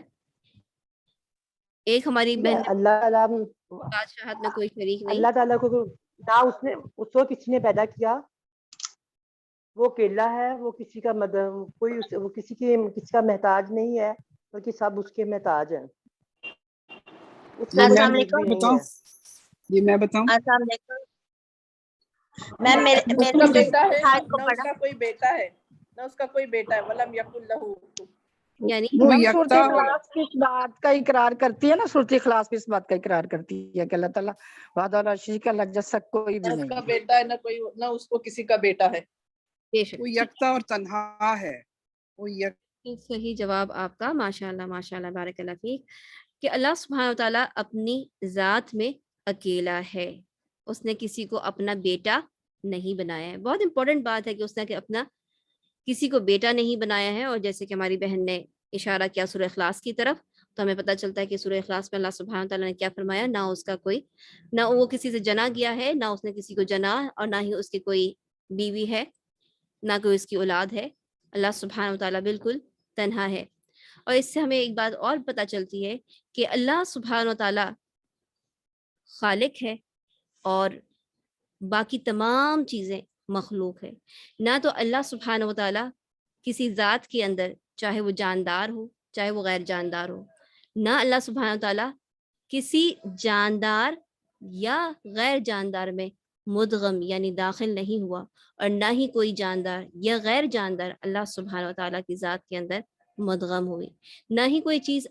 ایک ہماری بہن اللہ تعالیٰ بادشاہت میں کوئی شریک نہیں. اللہ تعالیٰ کو نہ اس کو کسی نے پیدا کیا، وہ اکیلا ہے، وہ کسی کا وہ کسی کا محتاج نہیں ہے، بلکہ سب اس کے محتاج ہیں. اس کا السلام علیکم. بتاؤں جی میں بتاؤں. السلام علیکم میم. اس کا بیٹا ہے آیت کو نہ اس پڑھا. کا کوئی بیٹا ہے، نہ اس کا کوئی بیٹا ہے. ولم یکن لہ، یعنی وہ ہم یکتا صورت اخلاص کی اس بات کا اقرار کرتی ہے نا، صورت اخلاص بھی اس بات کا اقرار کرتی ہے کہ اللہ تعالیٰ وحدہ لا شریک کا لگ جیسا کوئی بھی نہ اس نہیں کا ہے. بیٹا ہے، نہ اس کو کسی کا بیٹا ہے. بے شک وہ یکتا اور تنہا ہے. وہ صحیح جواب آپ کا، ماشاء اللہ ماشاء اللہ، بارک اللہ فیک. کہ اللہ سبحانہ وتعالیٰ اپنی ذات میں اکیلا ہے، اس نے کسی کو اپنا بیٹا نہیں بنایا ہے. بہت امپورٹنٹ بات ہے کہ اس نے کہ اپنا کسی کو بیٹا نہیں بنایا ہے. اور جیسے کہ ہماری بہن نے اشارہ کیا سورہ اخلاص کی طرف، تو ہمیں پتہ چلتا ہے کہ سورہ اخلاص میں اللہ سبحانہ وتعالیٰ نے کیا فرمایا، نہ اس کا کوئی، نہ وہ کسی سے جنا گیا ہے، نہ اس نے کسی کو جنا، اور نہ ہی اس کی کوئی بیوی ہے، نہ کوئی اس کی اولاد ہے. اللہ سبحانہ وتعالیٰ بالکل تنہا ہے. اور اس سے ہمیں ایک بات اور پتہ چلتی ہے کہ اللہ سبحانہ وتعالیٰ خالق ہے اور باقی تمام چیزیں مخلوق ہے. نہ تو اللہ سبحانہ وتعالیٰ کسی ذات کے اندر، چاہے وہ جاندار ہو چاہے وہ غیر جاندار ہو، نہ اللہ سبحانہ وتعالیٰ کسی جاندار یا غیر جاندار میں مدغم یعنی داخل نہیں ہوا، اور نہ ہی کوئی جاندار یا غیر جاندار اللہ سبحانہ وتعالیٰ کی ذات کے اندر مدغم ہوئی. نہ ہی کوئی چیز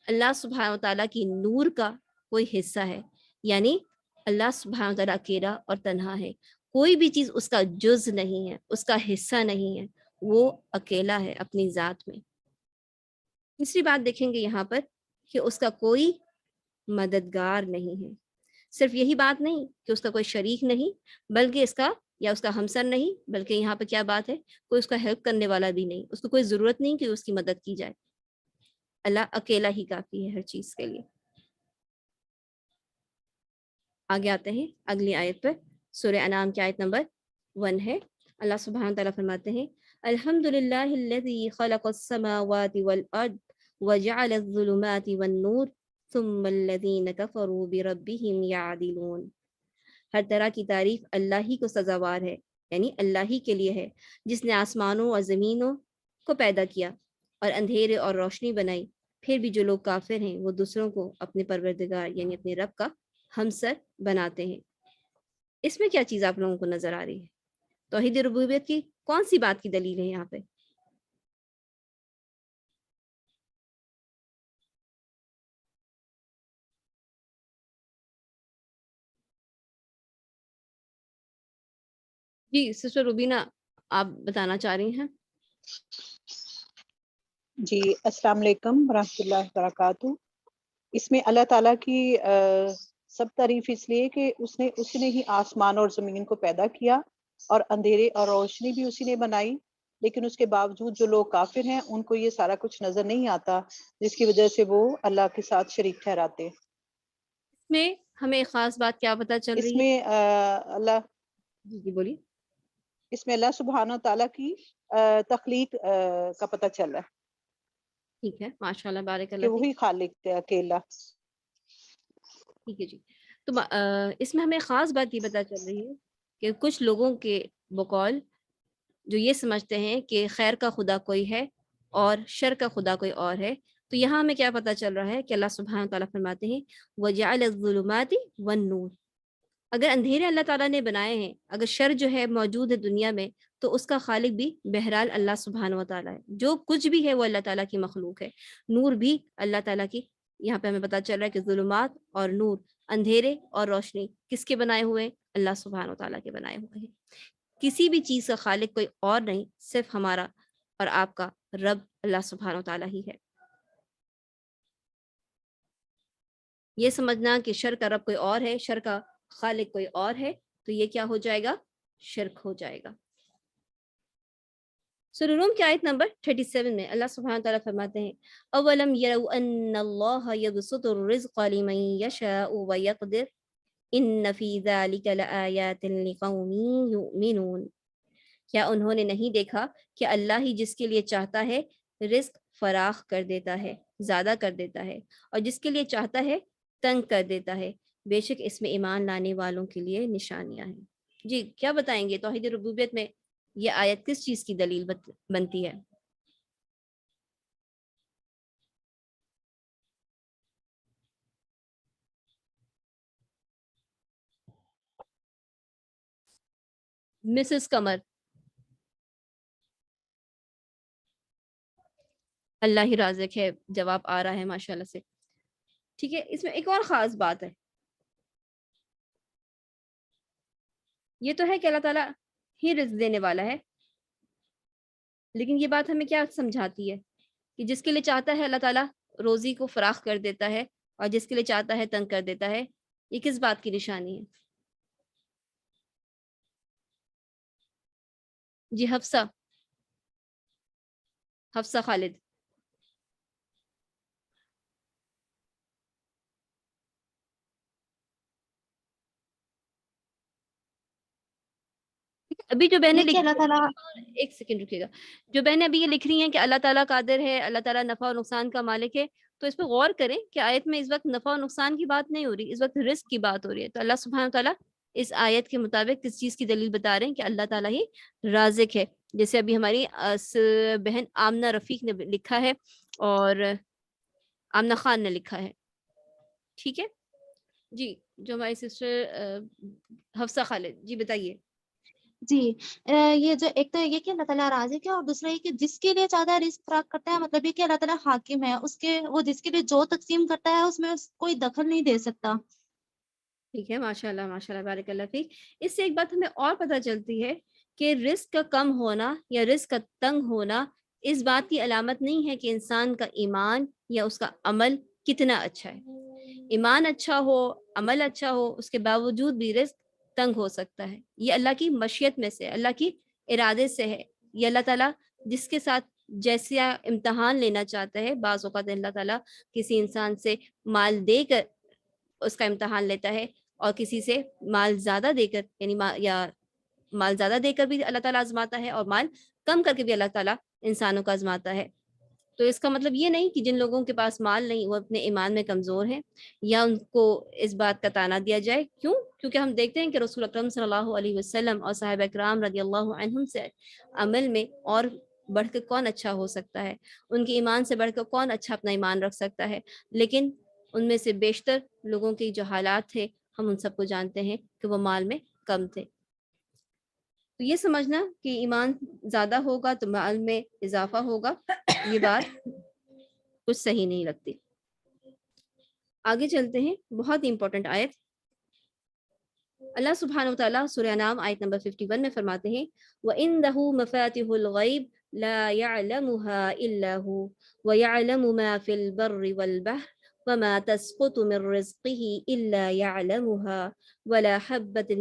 اللہ سبحانہ وتعالیٰ کی نور کا کوئی حصہ ہے، یعنی اللہ سبحانہ وتعالیٰ اکیلا اور تنہا ہے. کوئی بھی چیز اس کا جز نہیں ہے، اس کا حصہ نہیں ہے، وہ اکیلا ہے اپنی ذات میں. تیسری بات دیکھیں گے یہاں پر کہ اس کا کوئی مددگار نہیں ہے. صرف یہی بات نہیں کہ اس کا کوئی شریک نہیں، بلکہ اس کا یا اس کا ہمسر نہیں، بلکہ یہاں پہ کیا بات ہے، کوئی اس کا ہیلپ کرنے والا بھی نہیں، اس کو کوئی ضرورت نہیں کہ اس کی مدد کی جائے. اللہ اکیلا ہی کافی ہے ہر چیز کے لیے. آگے آتے ہیں اگلی آیت پر. سورہ انعام کی آیت نمبر 1 ہے. اللہ سبحانہ تعالیٰ فرماتے ہیں، الحمدللہ الذی خلق السماوات والارض وجعل الظلمات والنور ثم الذین کفروا بربہم یعدلون. ہر طرح کی تعریف اللہ ہی کو سزاوار ہے، یعنی اللہ ہی کے لیے ہے، جس نے آسمانوں اور زمینوں کو پیدا کیا اور اندھیرے اور روشنی بنائی. پھر بھی جو لوگ کافر ہیں وہ دوسروں کو اپنے پروردگار یعنی اپنے رب کا ہمسر بناتے ہیں. اس میں کیا چیز آپ لوگوں کو نظر آ رہی ہے؟ توحید ربوبیت کی کون سی بات کی دلیل ہے یہاں پہ؟ جی سسٹر روبینہ آپ بتانا چاہ رہی ہیں؟ جی السلام علیکم ورحمۃ اللہ وبرکاتہ. اس میں اللہ تعالیٰ کی سب تعریف اس لیے کہ اس نے ہی آسمان اور زمین کو پیدا کیا اور اندھیرے اور روشنی بھی اسی نے بنائی. لیکن اس کے باوجود جو لوگ کافر ہیں ان کو یہ سارا کچھ نظر نہیں آتا، جس کی وجہ سے وہ اللہ کے ساتھ شریک ٹھہراتے. اس میں ہمیں ایک خاص بات کیا پتہ چل اس رہی ہے؟ میں اللہ جی بولیے. اس میں اللہ سبحانہ تعالیٰ کی تخلیق کا پتہ چل رہا ہے ٹھیک ہے، ماشاء اللہ بارک کہ اللہ فیک. وہی خالق ہے اکیلا. ٹھیک ہے جی. تو اس میں ہمیں خاص بات یہ پتہ چل رہی ہے کہ کچھ لوگوں کے بقول جو یہ سمجھتے ہیں کہ خیر کا خدا کوئی ہے اور شر کا خدا کوئی اور ہے، تو یہاں ہمیں کیا پتہ چل رہا ہے کہ اللہ سبحانہ تعالیٰ فرماتے ہیں وَجَعَلَ الظُّلُمَاتِ وَالنُّورِ. اگر اندھیرے اللہ تعالیٰ نے بنائے ہیں، اگر شر جو ہے موجود ہے دنیا میں، تو اس کا خالق بھی بہرحال اللہ سبحانہ و تعالیٰ ہے. جو کچھ بھی ہے وہ اللہ تعالیٰ کی مخلوق ہے. نور بھی اللہ تعالیٰ کی. یہاں پہ ہمیں پتہ چل رہا ہے کہ ظلمات اور نور، اندھیرے اور روشنی کس کے بنائے ہوئے ہیں؟ اللہ سبحانہ و تعالیٰ کے بنائے ہوئے ہیں. کسی بھی چیز کا خالق کوئی اور نہیں، صرف ہمارا اور آپ کا رب اللہ سبحانہ و تعالیٰ ہی ہے. یہ سمجھنا کہ شر کا رب کوئی اور ہے، شر کا خالق کوئی اور ہے، تو یہ کیا ہو جائے گا؟ شرک ہو جائے گا. سورہ روم کی آیت نمبر 37 میں اللہ سبحانہ تعالیٰ فرماتے ہیں اولم یروا ان اللہ یبسط الرزق لمن یشاء ویقدر ان فی ذلک لآیات لقوم یؤمنون. کیا انہوں نے نہیں دیکھا کہ اللہ ہی جس کے لیے چاہتا ہے رزق فراخ کر دیتا ہے، زیادہ کر دیتا ہے، اور جس کے لیے چاہتا ہے تنگ کر دیتا ہے. بے شک اس میں ایمان لانے والوں کے لیے نشانیاں ہیں. جی کیا بتائیں گے توحید ربوبیت میں یہ آیت کس چیز کی دلیل بنتی ہے؟ مسز قمر. اللہ ہی رازق ہے، جواب آ رہا ہے ماشاءاللہ سے. ٹھیک ہے، اس میں ایک اور خاص بات ہے، یہ تو ہے کہ اللہ تعالیٰ ہی رزق دینے والا ہے، لیکن یہ بات ہمیں کیا سمجھاتی ہے کہ جس کے لیے چاہتا ہے اللہ تعالیٰ روزی کو فراخ کر دیتا ہے، اور جس کے لیے چاہتا ہے تنگ کر دیتا ہے. یہ کس بات کی نشانی ہے؟ جی حفصہ خالد. ابھی جو بہنیں دیکھیے اللہ تعالیٰ ایک سیکنڈ رکیے گا، جو بہنیں ابھی یہ لکھ رہی ہیں کہ اللہ تعالیٰ قادر ہے، اللہ تعالیٰ نفع اور نقصان کا مالک ہے، تو اس پہ غور کریں کہ آیت میں اس وقت نفع اور نقصان کی بات نہیں ہو رہی، اس وقت رزق کی بات ہو رہی ہے. تو اللہ سبحانہ تعالیٰ اس آیت کے مطابق کس چیز کی دلیل بتا رہے ہیں کہ اللہ تعالیٰ ہی رازق ہے. جیسے ابھی ہماری بہن آمنہ رفیق نے لکھا ہے اور آمنہ خان نے لکھا ہے. ٹھیک ہے جی، جو ہماری سسٹر حفصہ خالد جی بتائیے. جی یہ جو ایک تو یہ کہ اللہ تعالیٰ رازق ہے، اور دوسرا یہ کہ جس کے لیے چاہتا ہے رزق فراخ کرتا ہے، مطلب یہ کہ اللہ تعالیٰ حاکم ہے، اس کے وہ جس کے لیے جو تقسیم کرتا ہے اس میں کوئی دخل نہیں دے سکتا. ٹھیک ہے، ماشاء اللہ بارک اللہ فیک. اس سے ایک بات ہمیں اور پتہ چلتی ہے کہ رزق کا کم ہونا یا رزق کا تنگ ہونا اس بات کی علامت نہیں ہے کہ انسان کا ایمان یا اس کا عمل کتنا اچھا ہے. ایمان اچھا ہو، عمل اچھا ہو، اس کے باوجود بھی رزق تنگ ہو سکتا ہے. یہ اللہ کی مشیت میں سے، اللہ کی ارادے سے ہے. یہ اللہ تعالیٰ جس کے ساتھ جیسا امتحان لینا چاہتا ہے، بعض اوقات اللہ تعالیٰ کسی انسان سے مال دے کر اس کا امتحان لیتا ہے، اور کسی سے مال زیادہ دے کر یعنی مال زیادہ دے کر بھی اللہ تعالیٰ آزماتا ہے، اور مال کم کر کے بھی اللہ تعالیٰ انسانوں کو آزماتا ہے. تو اس کا مطلب یہ نہیں کہ جن لوگوں کے پاس مال نہیں وہ اپنے ایمان میں کمزور ہیں یا ان کو اس بات کا تانا دیا جائے. کیوں؟ کیونکہ ہم دیکھتے ہیں کہ رسول اکرم صلی اللہ علیہ وسلم اور صحابہ اکرام رضی اللہ عنہم سے عمل میں اور بڑھ کر کون اچھا ہو سکتا ہے، ان کے ایمان سے بڑھ کر کون اچھا اپنا ایمان رکھ سکتا ہے. لیکن ان میں سے بیشتر لوگوں کے جو حالات تھے ہم ان سب کو جانتے ہیں کہ وہ مال میں کم تھے. تو یہ سمجھنا کہ ایمان زیادہ ہوگا تو مال میں اضافہ ہوگا، یہ بات کچھ صحیح نہیں لگتی. آگے چلتے ہیں، بہت ہی امپورٹنٹ آیت. اللہ سبحانہ وتعالیٰ سورہ انعام آیت نمبر 51 میں فرماتے ہیں وَإِنَّهُ مَفَاتِحُ الْغَيْبِ لَا يَعْلَمُهَا إِلَّا هُوَ وَيَعْلَمُ مَا فِي الْبَرِّ وَالْبَحْرِ وَمَا تَسْقُطُ مِن رِّزْقِهِ إِلَّا يَعْلَمُهَا وَلَا حبة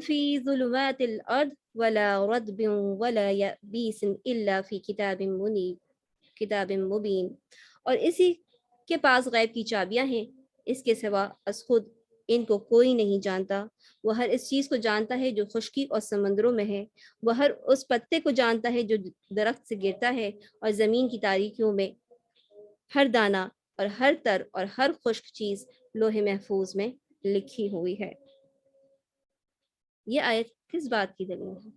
في ظلمات الأرض ولا رطب ولا يابس إلا في کتاب مبین. اور اسی کے پاس غیب کی چابیاں ہیں، اس کے سوا از خود ان کو کوئی نہیں جانتا. وہ ہر اس چیز کو جانتا ہے جو خشکی اور سمندروں میں ہے، وہ ہر اس پتے کو جانتا ہے جو درخت سے گرتا ہے، اور زمین کی تاریکیوں میں ہر دانہ اور ہر تر اور ہر خشک چیز لوح محفوظ میں لکھی ہوئی ہے. یہ آیت کس بات کی دلیل ہے؟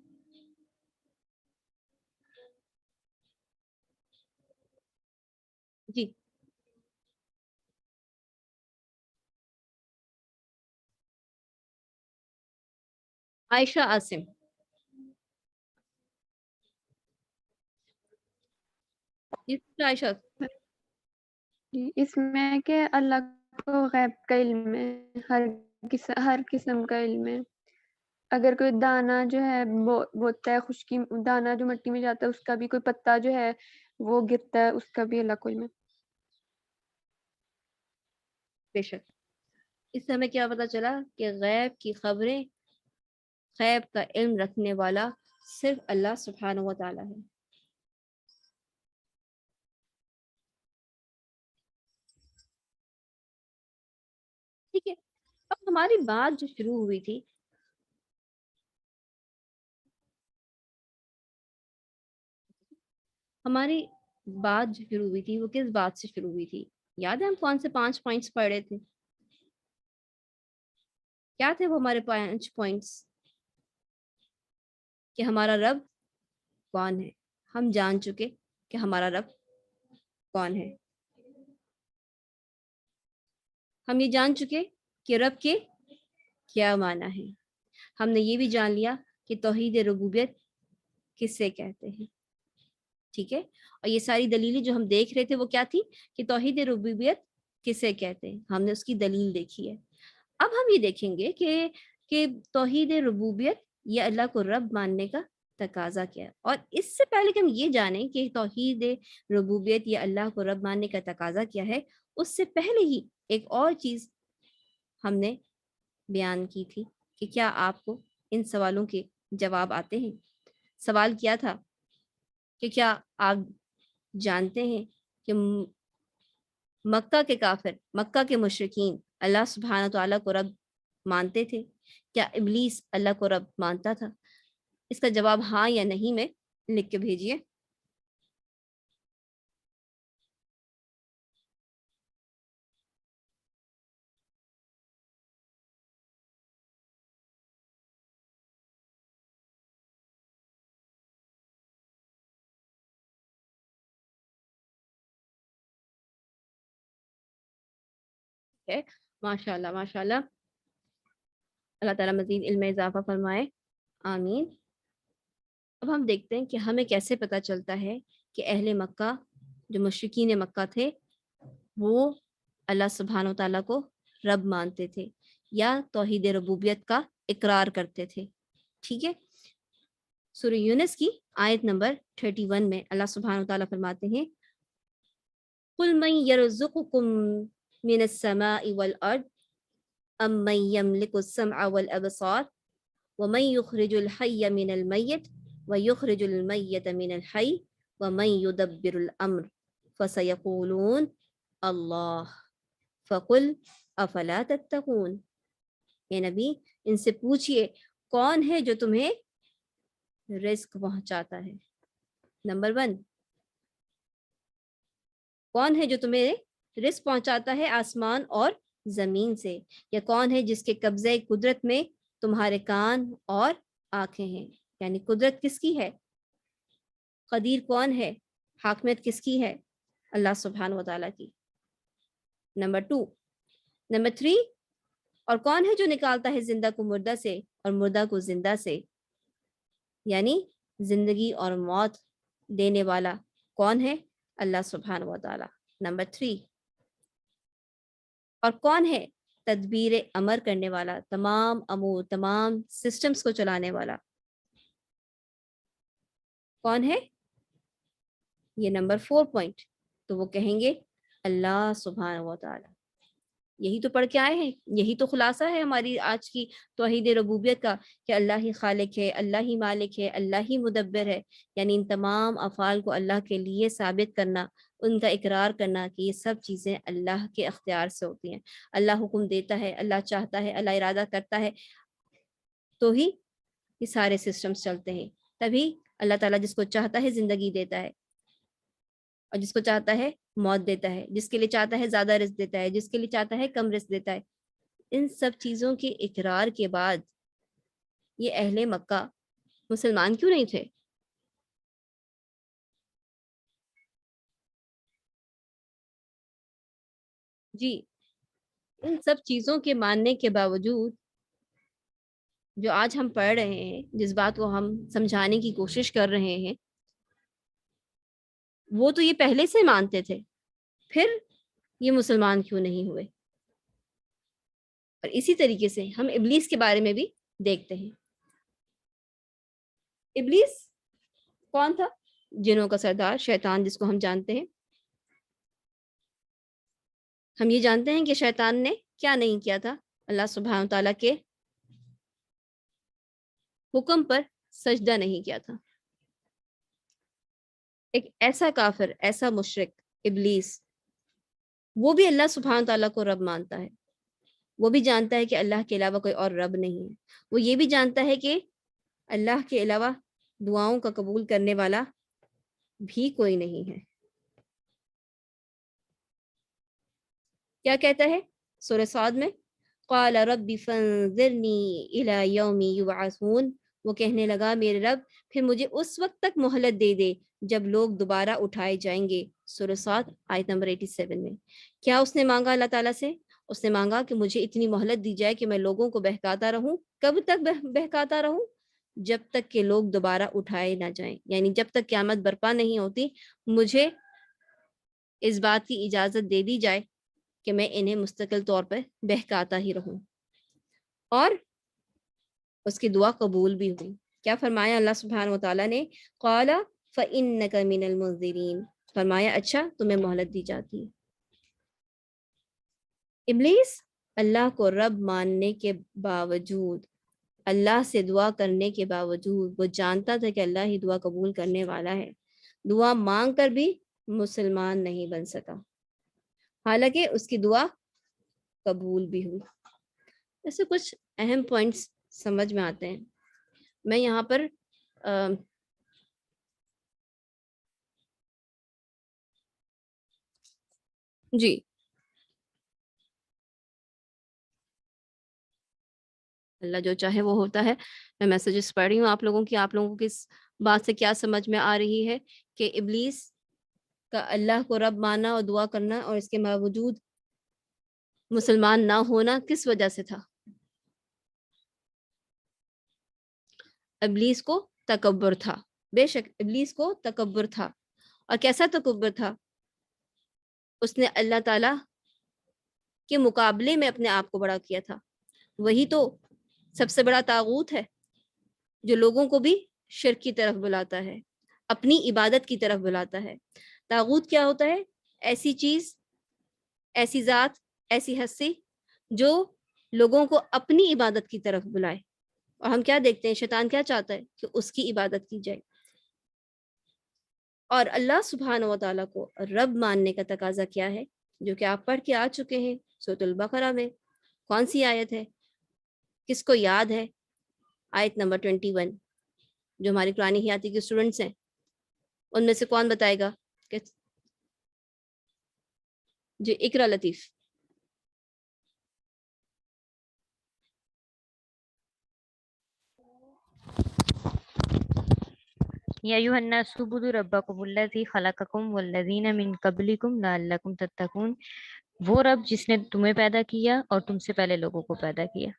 جی عائشہ عاصم. عائشہ اس میں کہ اللہ کو غیب کا علم ہے، ہر قسم کا علم ہے. اگر کوئی دانہ جو ہے بوتا ہے، خشکی دانہ جو مٹی میں جاتا ہے اس کا بھی، کوئی پتا جو ہے وہ گرتا ہے اس کا بھی اللہ کو علم ہے. بے شک. اس سے ہمیں کیا پتا چلا کہ غیب کی خبریں غیب کا علم رکھنے والا صرف اللہ سبحانہ و تعالیٰ ہے. ٹھیک ہے. اب ہماری بات جو شروع ہوئی تھی وہ کس بات سے شروع ہوئی تھی؟ یاد ہے ہم کون سے 5 پوائنٹس پڑھے تھے؟ کیا تھے وہ ہمارے 5 پوائنٹس؟ کہ ہمارا رب کون ہے. ہم جان چکے کہ ہمارا رب کون ہے. ہم یہ جان چکے کہ رب کے کیا معنی ہے. ہم نے یہ بھی جان لیا کہ توحید ربوبیت کس سے کہتے ہیں. ٹھیک ہے. اور یہ ساری دلیلیں جو ہم دیکھ رہے تھے وہ کیا تھی کہ توحید ربوبیت کسے کہتے ہیں. ہم نے اس کی دلیل دیکھی ہے. اب ہم یہ دیکھیں گے کہ توحید ربوبیت یہ اللہ کو رب ماننے کا تقاضا کیا ہے. اور اس سے پہلے کہ ہم یہ جانیں کہ توحید ربوبیت یہ اللہ کو رب ماننے کا تقاضا کیا ہے، اس سے پہلے ہی ایک اور چیز ہم نے بیان کی تھی کہ کیا آپ کو ان سوالوں کے جواب آتے ہیں. سوال کیا تھا کہ کیا آپ جانتے ہیں کہ مکہ کے کافر، مکہ کے مشرکین اللہ سبحانہ تعالیٰ کو رب مانتے تھے؟ کیا ابلیس اللہ کو رب مانتا تھا؟ اس کا جواب ہاں یا نہیں میں لکھ کے بھیجیے. ماشاء اللہ ماشاء اللہ. اللہ تعالیٰ مزید علم اضافہ فرمائے. آمین. اب ہم دیکھتے ہیں کہ ہمیں کیسے پتہ چلتا ہے کہ اہل مکہ جو مشرکین مکہ تھے وہ اللہ سبحانہ و تعالیٰ کو رب مانتے تھے یا توحید ربوبیت کا اقرار کرتے تھے. ٹھیک ہے. سورہ یونس کی آیت نمبر 31 میں اللہ سبحانہ و تعالیٰ فرماتے ہیں قُلْ مَنْ يَرْزُقُكُمْ مِنَ السَّمَاءِ وَالْأَرْضِ أَمَّنْ يَمْلِكُ السَّمْعَ وَالْأَبْصَارَ وَمَنْ يُخْرِجُ الْحَيَّ مِنَ الْمَيِّتِ وَيُخْرِجُ الْمَيِّتَ مِنَ الْحَيِّ وَمَنْ يُدَبِّرُ الْأَمْرَ فَسَيَقُولُونَ اللَّهُ فَقُلْ أَفَلَا تَتَّقُونَ. اے نبی ان سے پوچھئے کون ہے جو تمہیں رزق پہنچاتا ہے. نمبر 1، کون ہے جو تمہیں رزق پہنچاتا ہے آسمان اور زمین سے؟ یا کون ہے جس کے قبضے قدرت میں تمہارے کان اور آنکھیں ہیں؟ یعنی قدرت کس کی ہے؟ قدیر کون ہے؟ حاکمیت کس کی ہے؟ اللہ سبحانہ و تعالیٰ کی. نمبر 2. نمبر 3، اور کون ہے جو نکالتا ہے زندہ کو مردہ سے اور مردہ کو زندہ سے؟ یعنی زندگی اور موت دینے والا کون ہے؟ اللہ سبحانہ و تعالیٰ. نمبر 3، اور کون ہے تدبیر امر کرنے والا، تمام امور تمام سسٹمز کو چلانے والا کون ہے؟ یہ نمبر 4 پوائنٹ. تو وہ کہیں گے اللہ سبحانہ و تعالیٰ. یہی تو پڑھ کے آئے ہیں، یہی تو خلاصہ ہے ہماری آج کی توحید ربوبیت کا کہ اللہ ہی خالق ہے، اللہ ہی مالک ہے، اللہ ہی مدبر ہے. یعنی ان تمام افعال کو اللہ کے لیے ثابت کرنا، ان کا اقرار کرنا کہ یہ سب چیزیں اللہ کے اختیار سے ہوتی ہیں. اللہ حکم دیتا ہے، اللہ چاہتا ہے، اللہ ارادہ کرتا ہے تو ہی یہ سارے سسٹمز چلتے ہیں. تبھی اللہ تعالیٰ جس کو چاہتا ہے زندگی دیتا ہے اور جس کو چاہتا ہے موت دیتا ہے، جس کے لیے چاہتا ہے زیادہ رزق دیتا ہے، جس کے لیے چاہتا ہے کم رزق دیتا ہے. ان سب چیزوں کے اقرار کے بعد یہ اہل مکہ مسلمان کیوں نہیں تھے؟ جی ان سب چیزوں کے ماننے کے باوجود جو آج ہم پڑھ رہے ہیں، جس بات کو ہم سمجھانے کی کوشش کر رہے ہیں، وہ تو یہ پہلے سے مانتے تھے، پھر یہ مسلمان کیوں نہیں ہوئے؟ اور اسی طریقے سے ہم ابلیس کے بارے میں بھی دیکھتے ہیں. ابلیس کون تھا؟ جنوں کا سردار، شیطان، جس کو ہم جانتے ہیں. ہم یہ جانتے ہیں کہ شیطان نے کیا نہیں کیا تھا اللہ سبحانہ تعالیٰ کے حکم پر سجدہ نہیں کیا تھا. ایک ایسا کافر، ایسا مشرک ابلیس، وہ بھی اللہ سبحانہ تعالیٰ کو رب مانتا ہے. وہ بھی جانتا ہے کہ اللہ کے علاوہ کوئی اور رب نہیں ہے. وہ یہ بھی جانتا ہے کہ اللہ کے علاوہ دعاؤں کا قبول کرنے والا بھی کوئی نہیں ہے. کیا کہتا ہے سورہ صاد میں؟ قال رب فانظرنی الی یوم یبعثون. وہ کہنے لگا میرے رب پھر مجھے اس وقت تک مہلت دے دے جب لوگ دوبارہ اٹھائے جائیں گے. سورہ صاد آیت نمبر 87 میں کیا اس نے مانگا اللہ تعالیٰ سے؟ اس نے مانگا کہ مجھے اتنی مہلت دی جائے کہ میں لوگوں کو بہکاتا رہوں. کب تک بہکاتا رہوں؟ جب تک کہ لوگ دوبارہ اٹھائے نہ جائیں، یعنی جب تک قیامت برپا نہیں ہوتی مجھے اس بات کی اجازت دے دی جائے کہ میں انہیں مستقل طور پر بہکاتا ہی رہوں. اور اس کی دعا قبول بھی ہوئی. کیا فرمایا اللہ سبحانہ وتعالیٰ نے؟ قال فإنک من المنذرین. فرمایا اچھا تمہیں مہلت دی جاتی ہے. ابلیس اللہ کو رب ماننے کے باوجود، اللہ سے دعا کرنے کے باوجود، وہ جانتا تھا کہ اللہ ہی دعا قبول کرنے والا ہے، دعا مانگ کر بھی مسلمان نہیں بن سکا، حالانکہ اس کی دعا قبول بھی ہوئی. ایسے کچھ اہم پوائنٹس سمجھ میں آتے ہیں. میں یہاں پر جی اللہ جو چاہے وہ ہوتا ہے. میں میسیجز پڑھ رہی ہوں آپ لوگوں کی. آپ لوگوں کی اس بات سے کیا سمجھ میں آ رہی ہے کہ ابلیس کا اللہ کو رب ماننا اور دعا کرنا اور اس کے باوجود مسلمان نہ ہونا کس وجہ سے تھا؟ ابلیس کو تکبر تھا. بے شک ابلیس کو تکبر تھا. اور کیسا تکبر تھا؟ اس نے اللہ تعالی کے مقابلے میں اپنے آپ کو بڑا کیا تھا. وہی تو سب سے بڑا طاغوت ہے جو لوگوں کو بھی شرک کی طرف بلاتا ہے، اپنی عبادت کی طرف بلاتا ہے. طاغوت کیا ہوتا ہے؟ ایسی چیز، ایسی ذات، ایسی ہستی جو لوگوں کو اپنی عبادت کی طرف بلائے. اور ہم کیا دیکھتے ہیں؟ شیطان کیا چاہتا ہے؟ کہ اس کی عبادت کی جائے. اور اللہ سبحانہ و تعالیٰ کو رب ماننے کا تقاضا کیا ہے؟ جو کہ آپ پڑھ کے آ چکے ہیں سورۃ البقرہ میں. کون سی آیت ہے؟ کس کو یاد ہے؟ آیت نمبر 21. جو ہماری قرآن حیاتی کے اسٹوڈنٹس ہیں ان میں سے کون بتائے گا؟ جی اقرا لطیف. یا ایھا الناس اعبدوا ربکم الذی خلقکم والذین من قبلکم لعلکم تتقون. وہ رب جس نے تمہیں پیدا کیا اور تم سے پہلے لوگوں کو پیدا کیا،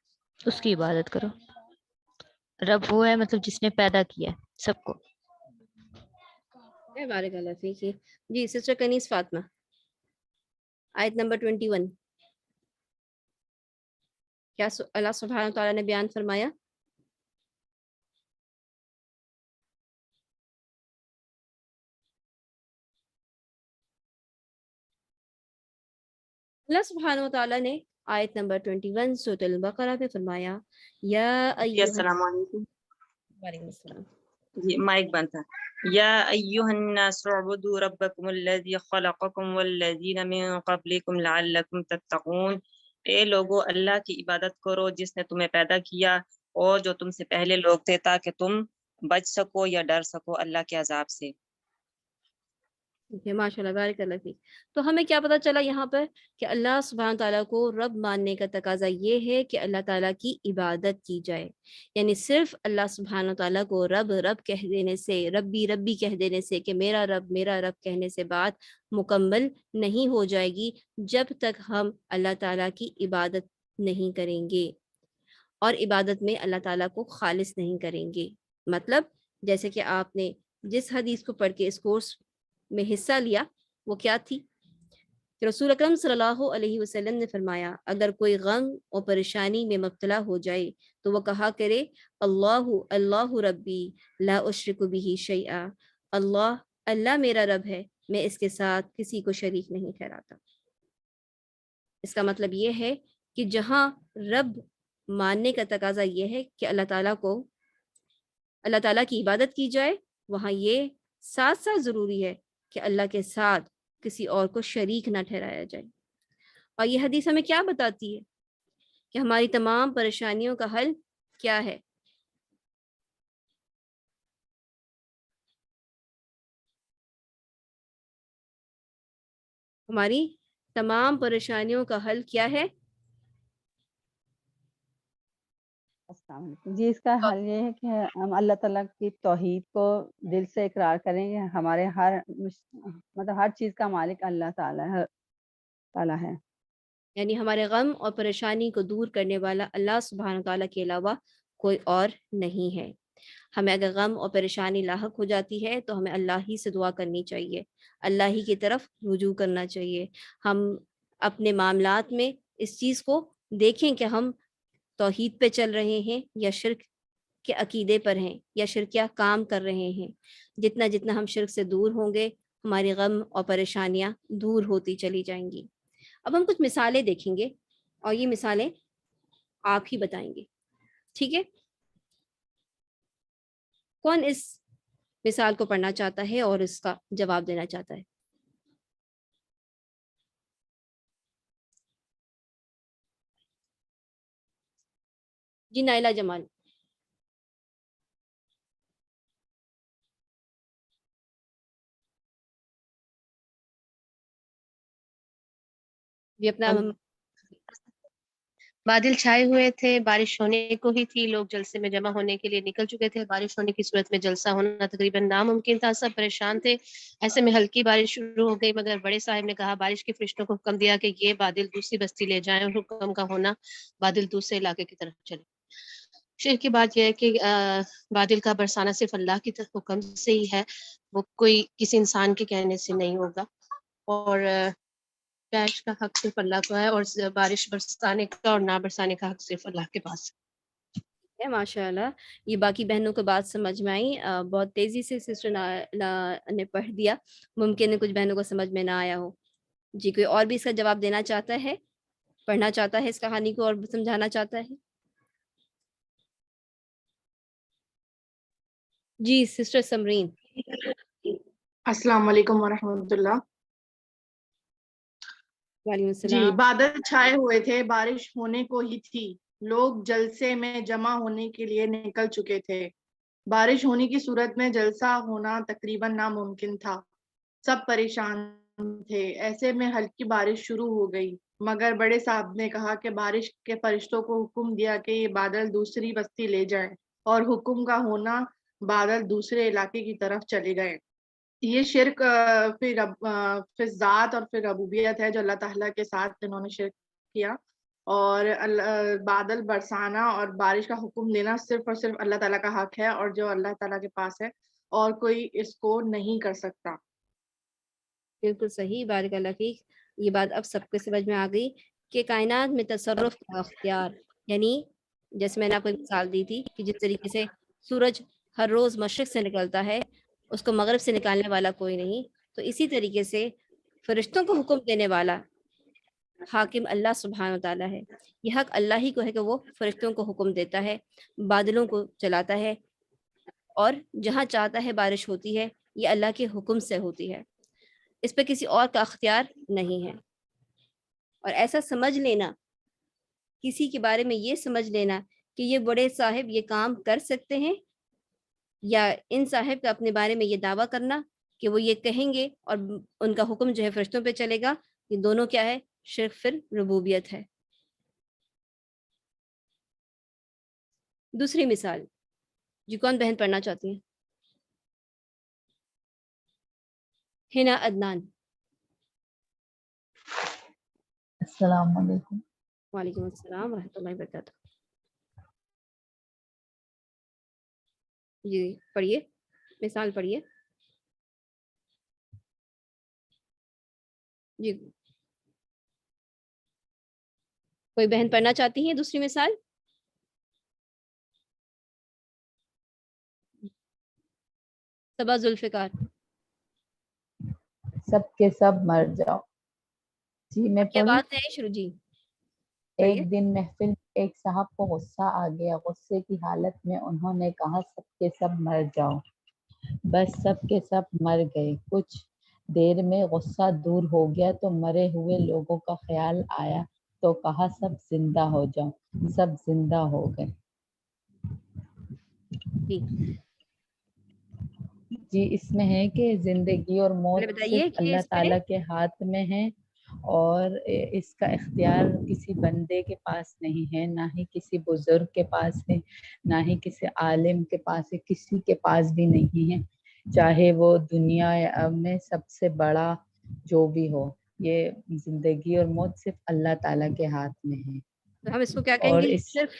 اس کی عبادت کرو. رب وہ ہے مطلب جس نے پیدا کیا سب کو. بارک اللہ فیک. جی سسٹر کنیز فاطمہ آیت نمبر 21. کیا اللہ سبحانہ تعالیٰ نے بیان فرمایا؟ اللہ سبحانہ و تعالیٰ نے آیت نمبر 21 سورۃ البقرہ پہ فرمایا یا ایھا. السلام علیکم. وعلیکم السلام. جی مائک بند تھا. یا ایھا الناس اعبدوا ربکم الذی خلقکم والذین من قبلکم لعلکم تتقون. اے لوگو اللہ کی عبادت کرو جس نے تمہیں پیدا کیا اور جو تم سے پہلے لوگ تھے تاکہ تم بچ سکو یا ڈر سکو اللہ کے عذاب سے. ماشاء اللہ بارک اللہ فیک. تو ہمیں کیا پتہ چلا یہاں پر کہ اللہ سبحانہ تعالیٰ کو رب ماننے کا تقاضا یہ ہے کہ اللہ تعالیٰ کی عبادت کی جائے. یعنی صرف اللہ سبحانہ تعالیٰ کو رب رب کہہ دینے سے، ربی ربی کہہ دینے سے، کہ میرا رب کہنے سے بات مکمل نہیں ہو جائے گی جب تک ہم اللہ تعالیٰ کی عبادت نہیں کریں گے اور عبادت میں اللہ تعالیٰ کو خالص نہیں کریں گے. مطلب جیسے کہ آپ نے جس حدیث کو پڑھ کے اس کورس میں حصہ لیا وہ کیا تھی کہ رسول اکرم صلی اللہ علیہ وسلم نے فرمایا اگر کوئی غم اور پریشانی میں مبتلا ہو جائے تو وہ کہا کرے اللہ اللہ ربی لا اشرک بہ شیئا. اللہ میرا رب ہے، میں اس کے ساتھ کسی کو شریک نہیں ٹھہراتا. اس کا مطلب یہ ہے کہ جہاں رب ماننے کا تقاضا یہ ہے کہ اللہ تعالیٰ کو اللہ تعالیٰ کی عبادت کی جائے وہاں یہ ساتھ ساتھ ضروری ہے کہ اللہ کے ساتھ کسی اور کو شریک نہ ٹھہرایا جائے۔ اور یہ حدیث ہمیں کیا بتاتی ہے کہ ہماری تمام پریشانیوں کا حل کیا ہے؟ ہماری تمام پریشانیوں کا حل کیا ہے؟ السلام علیکم جی، اس کا حل یہ ہے کہ ہم اللہ تعالیٰ کی توحید کو دل سے اقرار کریں گے، ہمارے مطلب ہر چیز کا مالک اللہ تعالیٰ ہے۔ یعنی ہمارے غم اور پریشانی کو دور کرنے والا اللہ سبحانہ تعالیٰ کے علاوہ کوئی اور نہیں ہے۔ ہمیں اگر غم اور پریشانی لاحق ہو جاتی ہے تو ہمیں اللہ ہی سے دعا کرنی چاہیے، اللہ ہی کی طرف رجوع کرنا چاہیے۔ ہم اپنے معاملات میں اس چیز کو دیکھیں کہ ہم توحید پہ چل رہے ہیں یا شرک کے عقیدے پر ہیں یا شرکیہ کام کر رہے ہیں۔ جتنا جتنا ہم شرک سے دور ہوں گے ہماری غم اور پریشانیاں دور ہوتی چلی جائیں گی۔ اب ہم کچھ مثالیں دیکھیں گے اور یہ مثالیں آپ ہی بتائیں گے، ٹھیک ہے؟ کون اس مثال کو پڑھنا چاہتا ہے اور اس کا جواب دینا چاہتا ہے؟ جی نائلہ جمال۔ اپنا بادل چھائے ہوئے تھے، بارش ہونے کو ہی تھی، لوگ جلسے میں جمع ہونے کے لیے نکل چکے تھے۔ بارش ہونے کی صورت میں جلسہ ہونا تقریباً ناممکن تھا، سب پریشان تھے۔ ایسے میں ہلکی بارش شروع ہو گئی، مگر بڑے صاحب نے کہا، بارش کے فرشتوں کو حکم دیا کہ یہ بادل دوسری بستی لے جائیں، اور حکم کا ہونا بادل دوسرے علاقے کی طرف چلے۔ شیخ کی بات یہ ہے کہ بادل کا برسانا صرف اللہ کی حکم سے ہی ہے، وہ کوئی کسی انسان کے کہنے سے نہیں ہوگا، اور بارش کا حق صرف اللہ کو ہے، اور بارش برسانے کا اور نہ برسانے کا حق صرف اللہ کے پاس ہے۔ ماشاء اللہ، یہ باقی بہنوں کو بات سمجھ میں آئی۔ بہت تیزی سے سسٹر نے پڑھ دیا، ممکن ہے کچھ بہنوں کو سمجھ میں نہ آیا ہو۔ جی کوئی اور بھی اس کا جواب دینا چاہتا ہے، پڑھنا چاہتا ہے اس کہانی کو اور سمجھانا چاہتا ہے؟ جی سسٹر سمرین۔ السلام علیکم ورحمۃ اللہ۔ وعلیکم جی، السلام۔ بادل چھائے ہوئے تھے، بارش ہونے کو ہی تھی، لوگ جلسے میں جمع ہونے کے لیے نکل چکے تھے۔ بارش ہونے کی صورت میں جلسہ ہونا تقریباً ناممکن تھا، سب پریشان تھے۔ ایسے میں ہلکی بارش شروع ہو گئی، مگر بڑے صاحب نے کہا کہ بارش کے فرشتوں کو حکم دیا کہ یہ بادل دوسری بستی لے جائیں، اور حکم کا ہونا بادل دوسرے علاقے کی طرف چلے گئے۔ یہ شرک پھر ذات اور پھر ربوبیت ہے جو اللہ تعالیٰ کے ساتھ انہوں نے شرک کیا، اور بادل برسانا اور بارش کا حکم دینا صرف اور صرف اللہ تعالیٰ کا حق ہے، اور جو اللہ تعالیٰ کے پاس ہے اور کوئی اس کو نہیں کر سکتا۔ بالکل صحیح، بارک اللہ فیک۔ یہ بات اب سب کے سمجھ میں آ گئی کہ کائنات میں تصرف کا اختیار، یعنی جیسے میں نے آپ کو مثال دی تھی کہ جس طریقے سے سورج ہر روز مشرق سے نکلتا ہے، اس کو مغرب سے نکالنے والا کوئی نہیں، تو اسی طریقے سے فرشتوں کو حکم دینے والا حاکم اللہ سبحانہ وتعالیٰ ہے۔ یہ حق اللہ ہی کو ہے کہ وہ فرشتوں کو حکم دیتا ہے، بادلوں کو چلاتا ہے، اور جہاں چاہتا ہے بارش ہوتی ہے، یہ اللہ کے حکم سے ہوتی ہے، اس پہ کسی اور کا اختیار نہیں ہے۔ اور ایسا سمجھ لینا، کسی کے بارے میں یہ سمجھ لینا کہ یہ بڑے صاحب یہ کام کر سکتے ہیں، یا ان صاحب کا اپنے بارے میں یہ دعویٰ کرنا کہ وہ یہ کہیں گے اور ان کا حکم جو ہے فرشتوں پہ چلے گا، یہ دونوں کیا ہے؟ شرک فی ربوبیت ہے۔ دوسری مثال، جی کون بہن پڑھنا چاہتی ہیں؟ ہنا عدنان۔ السلام علیکم۔ وعلیکم السلام ورحمۃ اللہ وبرکاتہ۔ جی پڑھیے، مثال پڑھیے۔ جی کوئی بہن پڑھنا چاہتی ہیں دوسری مثال؟ صبا ذوالفقار۔ سب کے سب مر جاؤ۔ جی میں کیا پڑھوں؟ بات ہے شروع؟ جی ایک دن محفل ایک صاحب کو غصہ آ گیا. غصے کی حالت میں انہوں نے کہا سب کے سب مر جاؤ. بس سب کے سب مر گئے. کچھ دیر میں غصہ دور ہو گیا تو مرے ہوئے لوگوں کا خیال آیا تو کہا سب زندہ ہو جاؤ. سب زندہ ہو گئے. جی اس میں ہے کہ زندگی اور موت بتائیے صرف کہ اللہ اس میں تعالیٰ کے ہاتھ میں ہے اور اس کا اختیار کسی بندے کے پاس نہیں ہے, نہ ہی کسی بزرگ کے پاس ہے, نہ ہی کسی عالم کے پاس ہے, کسی کے پاس بھی نہیں ہے, چاہے وہ دنیا میں سب سے بڑا جو بھی ہو. یہ زندگی اور موت صرف اللہ تعالیٰ کے ہاتھ میں ہے. تو ہم اس کو کیا کہیں اور گے؟ اس شرک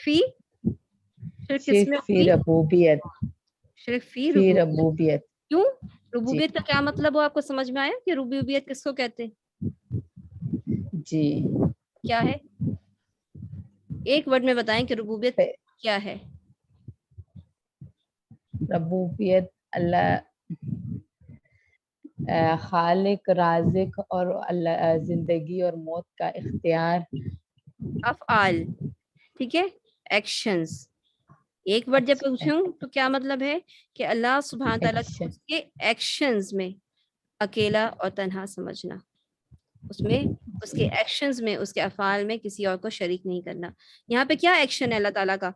کس میں فی ہوگی؟ ربوبیت, شرک فی ربوبیت. ربوبیت. کیوں جی ربوبیت کا کیا مطلب ہو آپ کو سمجھ میں آیا کہ ربوبیت کس کو کہتے ہیں؟ جی کیا ہے؟ ایک ورڈ میں بتائیں کہ ربوبیت کیا ہے. ربوبیت اللہ خالق رازق اور اللہ زندگی اور موت کا اختیار. افعال, ٹھیک ہے, ایکشنز. ایک ورڈ جب پوچھوں تو کیا مطلب ہے کہ اللہ سبحانہ تعالیٰ کو اس کے ایکشنز میں اکیلا اور تنہا سمجھنا, اس میں اس کے ایکشنز میں اس کے افعال میں کسی اور کو شریک نہیں کرنا. یہاں پہ کیا ایکشن ہے اللہ تعالیٰ کا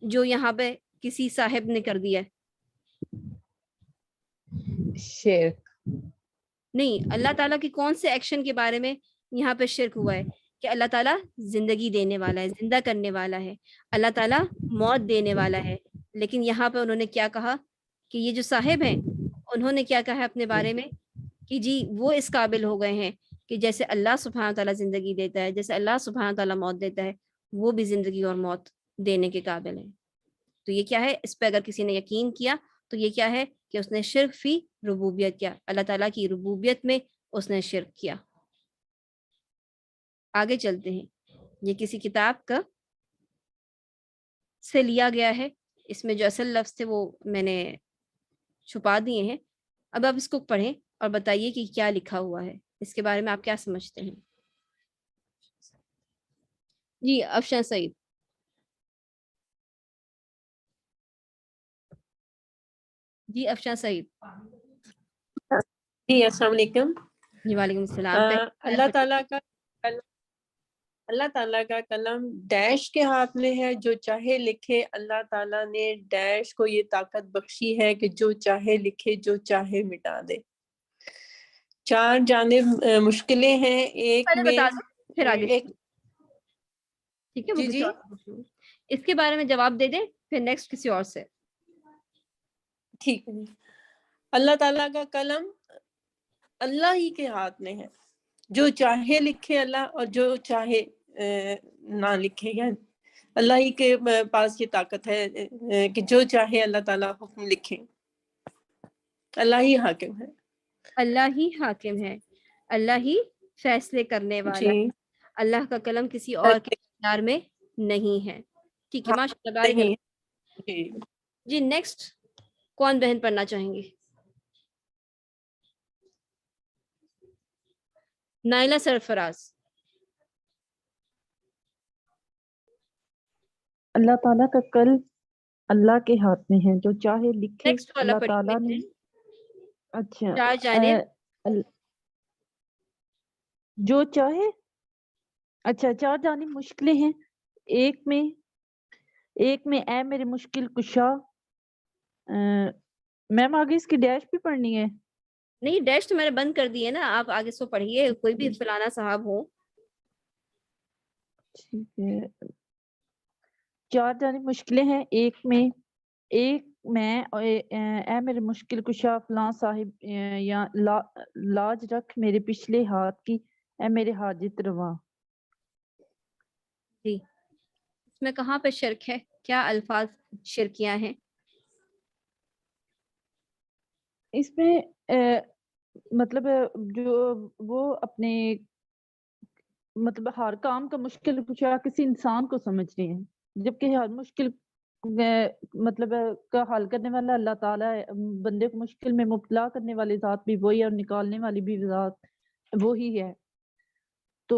جو یہاں پہ کسی صاحب نے کر دیا ہے؟ شرک. نہیں, اللہ تعالیٰ کی کون سے ایکشن کے بارے میں یہاں پہ شرک ہوا ہے؟ کہ اللہ تعالیٰ زندگی دینے والا ہے, زندہ کرنے والا ہے, اللہ تعالیٰ موت دینے والا ہے. لیکن یہاں پہ انہوں نے کیا کہا کہ یہ جو صاحب ہیں انہوں نے کیا کہا ہے اپنے بارے میں کہ جی وہ اس قابل ہو گئے ہیں کہ جیسے اللہ سبحانہ تعالیٰ زندگی دیتا ہے, جیسے اللہ سبحانہ تعالیٰ موت دیتا ہے, وہ بھی زندگی اور موت دینے کے قابل ہیں. تو یہ کیا ہے؟ اس پہ اگر کسی نے یقین کیا تو یہ کیا ہے کہ اس نے شرک فی ربوبیت کیا, اللہ تعالیٰ کی ربوبیت میں اس نے شرک کیا. آگے چلتے ہیں. یہ کسی کتاب کا سے لیا گیا ہے, اس میں جو اصل لفظ تھے وہ میں نے چھپا دیے ہیں. اب آپ اس کو پڑھیں اور بتائیے کہ کیا لکھا ہوا ہے, اس کے بارے میں آپ کیا سمجھتے ہیں. جی افشان سعید. جی افشان سعید. جی السلام علیکم. جی وعلیکم السلام. اللہ تعالیٰ کا کلم ڈیش کے ہاتھ میں ہے, جو چاہے لکھے. اللہ تعالیٰ نے ڈیش کو یہ طاقت بخشی ہے کہ جو چاہے لکھے, جو چاہے مٹا دے. 4 جانب مشکلیں ہیں, ایک میں پھر آگے ٹھیک ہے وہ کسی اور سے پوچھ لوں. اس کے بارے میں جواب دے دیں پھر نیکسٹ کسی اور سے. ٹھیک ہے. اللہ تعالیٰ کا قلم اللہ ہی کے ہاتھ میں ہے, جو چاہے لکھے اللہ, اور جو چاہے نہ لکھے. یعنی اللہ ہی کے پاس یہ طاقت ہے کہ جو چاہے اللہ تعالیٰ حکم لکھے. اللہ ہی حاکم ہے. اللہ ہی حاکم ہے, اللہ ہی فیصلے کرنے والا ہے. اللہ کا قلم کسی اور کے اختیار میں نہیں ہے. ٹھیک ہے, ماشاء اللہ. جی نیکسٹ کون بہن پڑھنا چاہیں گے؟ نائلہ سرفراز. اللہ تعالیٰ کا قلم اللہ کے ہاتھ میں ہے, جو چاہے لکھے. اللہ تعالیٰ نے اچھا جو چاہے, اچھا 4 جانب مشکلیں ہیں, ایک میں اے میرے مشکل کشا. میم آگے اس کی ڈیش بھی پڑھنی ہے؟ نہیں ڈیش تو میں نے بند کر دی ہے نا, آپ آگے سو پڑھیے, کوئی بھی فلانا صاحب ہو. ٹھیک ہے. 4 جانب مشکلیں ہیں, ایک میں اے میرے مشکل کشا فلاں صاحب, یا لاج رکھ میرے پچھلے ہاتھ کی, اے میرے حاجت روا. جی اس میں کہاں پہ شرک ہے, کیا الفاظ شرکیاں ہیں؟ اس میں مطلب جو وہ اپنے مطلب ہر کام کا مشکل کشا کسی انسان کو سمجھ رہے ہیں, جبکہ ہر مشکل مطلب کا حل کرنے والا اللہ تعالیٰ ہے. بندے کو مشکل میں مبتلا کرنے والی ذات بھی وہی ہے, اور نکالنے والی بھی ذات وہی ہے. تو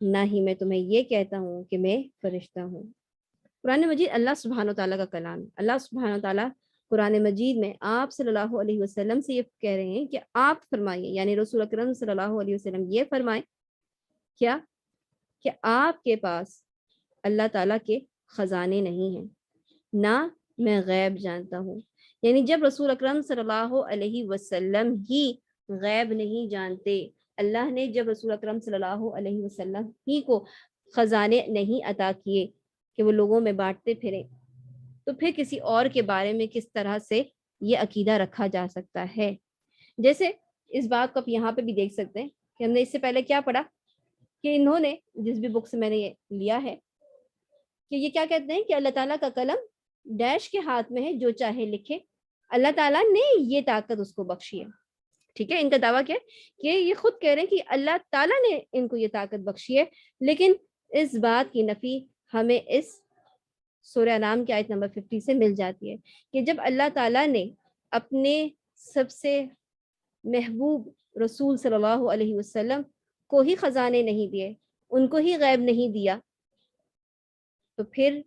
نہ ہی میں تمہیں یہ کہتا ہوں کہ میں فرشتہ ہوں۔ قرآن مجید اللہ سبحانہ تعالیٰ کا کلام ہے۔ اللہ سبحانہ تعالیٰ قرآن مجید میں آپ صلی اللہ علیہ وسلم سے یہ کہہ رہے ہیں کہ آپ فرمائیے، یعنی رسول اکرم صلی اللہ علیہ وسلم یہ فرمائیں کیا کہ آپ کے پاس اللہ تعالیٰ کے خزانے نہیں ہیں، نہ میں غیب جانتا ہوں۔ یعنی جب رسول اکرم صلی اللہ علیہ وسلم ہی غیب نہیں جانتے، اللہ نے جب رسول اکرم صلی اللہ علیہ وسلم ہی کو خزانے نہیں عطا کیے کہ وہ لوگوں میں بانٹتے پھریں، تو پھر کسی اور کے بارے میں کس طرح سے یہ عقیدہ رکھا جا سکتا ہے؟ جیسے اس بات کو آپ یہاں پہ بھی دیکھ سکتے ہیں کہ ہم نے اس سے پہلے کیا پڑھا کہ انہوں نے جس بھی بک سے میں نے یہ لیا ہے کہ یہ کیا کہتے ہیں کہ اللہ تعالیٰ کا قلم ڈیش کے ہاتھ میں ہے، جو چاہے لکھے، اللہ تعالیٰ نے یہ طاقت اس کو بخشی ہے۔ ٹھیک ہے، ان کا دعویٰ کیا ہے کہ یہ خود کہہ رہے ہیں کہ اللہ تعالیٰ نے ان کو یہ طاقت بخشی ہے، لیکن اس بات کی نفی ہمیں اس سورہ انعام کی آیت نمبر 50 سے مل جاتی ہے کہ جب اللہ تعالیٰ نے اپنے سب سے محبوب رسول صلی اللہ علیہ وسلم کو ہی خزانے نہیں دیے، ان کو ہی غیب نہیں دیا، تو پھر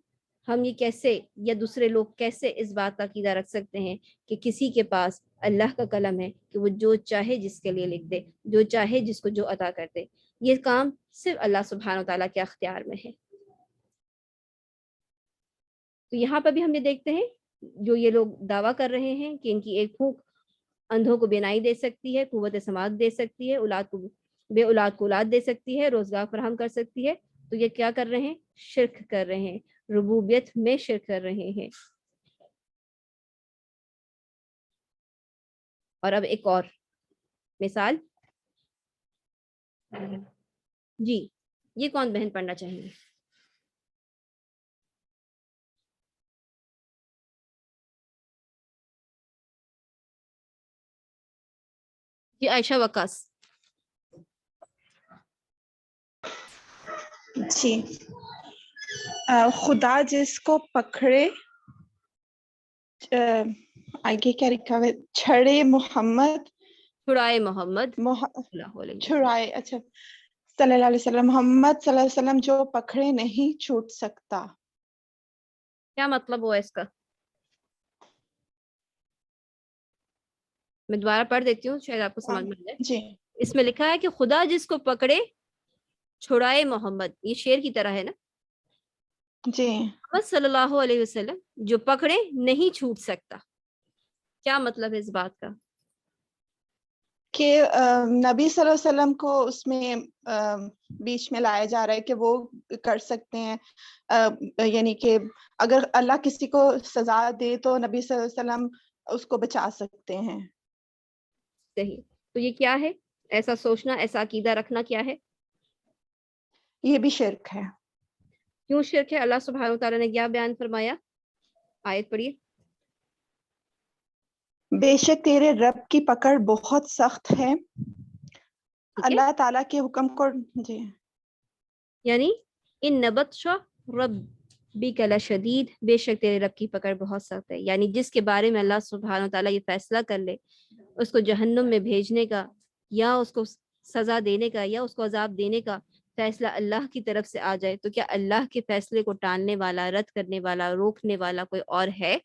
ہم یہ کیسے یا دوسرے لوگ کیسے اس بات کا عقیدہ رکھ سکتے ہیں کہ کسی کے پاس اللہ کا قلم ہے کہ وہ جو چاہے جس کے لیے لکھ دے، جو چاہے جس کو جو عطا کر دے؟ یہ کام صرف اللہ سبحانہ و تعالیٰ کے اختیار میں ہے۔ تو یہاں پر بھی ہم یہ دیکھتے ہیں جو یہ لوگ دعویٰ کر رہے ہیں کہ ان کی ایک پھونک اندھوں کو بینائی دے سکتی ہے، قوت سماعت دے سکتی ہے، بے اولاد کو اولاد دے سکتی ہے، روزگار فراہم کر سکتی ہے، تو یہ کیا کر رہے ہیں؟ شرک کر رہے ہیں، ربوبیت میں شرک کر رہے ہیں۔ اور اب ایک اور مثال، جی یہ کون بہن پڑھنا چاہیں گے؟ جی عائشہ وقاص۔ جی خدا جس کو پکڑے، آگے کیا لکھا ہوا ہے؟ چھڑے محمد، چھڑائے محمد چھڑائے، اچھا صلی اللہ علیہ وسلم، محمد صلی اللہ علیہ وسلم جو پکڑے نہیں چھوٹ سکتا۔ کیا مطلب ہوا اس کا؟ میں دوبارہ پڑھ دیتی ہوں شاید آپ کو سمجھ میں آ جائے۔ جی اس میں لکھا ہے کہ خدا جس کو پکڑے چھڑائے محمد، یہ شعر کی طرح ہے نا؟ جی محمد صلی اللہ علیہ وسلم جو پکڑے نہیں چھوٹ سکتا۔ کیا مطلب ہے اس بات کا؟ کہ نبی صلی اللہ علیہ وسلم کو اس میں بیچ میں لایا جا رہا ہے کہ وہ کر سکتے ہیں، یعنی کہ اگر اللہ کسی کو سزا دے تو نبی صلی اللہ علیہ وسلم اس کو بچا سکتے ہیں۔ صحیح، تو یہ کیا ہے؟ ایسا سوچنا، ایسا عقیدہ رکھنا کیا ہے؟ یہ بھی شرک ہے۔ کیوں شرک ہے؟ اللہ سبحانہ وتعالیٰ نے کیا بیان فرمایا؟ آیت پڑھیے۔ بے شک تیرے رب کی پکڑ بہت سخت ہے، اللہ تعالیٰ کے حکم کو، جی یعنی ان نبطش ربک لشدید، بے شک تیرے رب کی پکڑ بہت سخت ہے، یعنی جس کے بارے میں اللہ سبحانہ وتعالیٰ یہ فیصلہ کر لے اس کو جہنم میں بھیجنے کا یا اس کو سزا دینے کا یا اس کو عذاب دینے کا فیصلہ اللہ کی طرف سے آ جائے، تو کیا اللہ کے فیصلے کو ٹالنے والا، رد کرنے والا، روکنے والا کوئی اور ہے؟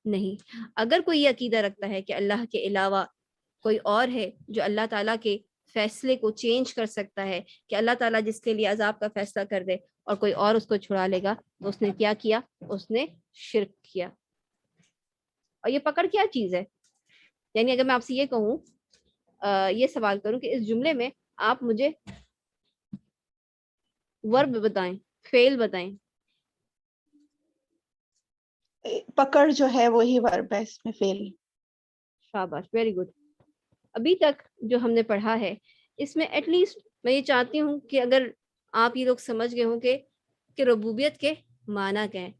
نہیں۔ اگر کوئی یہ عقیدہ رکھتا ہے کہ اللہ کے علاوہ کوئی اور ہے جو اللہ تعالیٰ کے فیصلے کو چینج کر سکتا ہے، کہ اللہ تعالیٰ جس کے لیے عذاب کا فیصلہ کر دے اور کوئی اور اس کو چھڑا لے گا، تو اس نے کیا کیا؟ اس نے شرک کیا۔ اور یہ پکڑ کیا چیز ہے؟ یعنی اگر میں آپ سے یہ کہوں، یہ سوال کروں کہ اس جملے میں آپ مجھے ورب بتائیں، فعل بتائیں۔ پکڑ جو ہے وہی ورب ہے، اس میں فعل۔ شاباش، ویری گڈ۔ ابھی تک جو ہم نے پڑھا ہے اس میں ایٹ لیسٹ میں یہ چاہتی ہوں کہ اگر آپ یہ لوگ سمجھ گئے ہوں کہ ربوبیت کے معنی کیا ہے،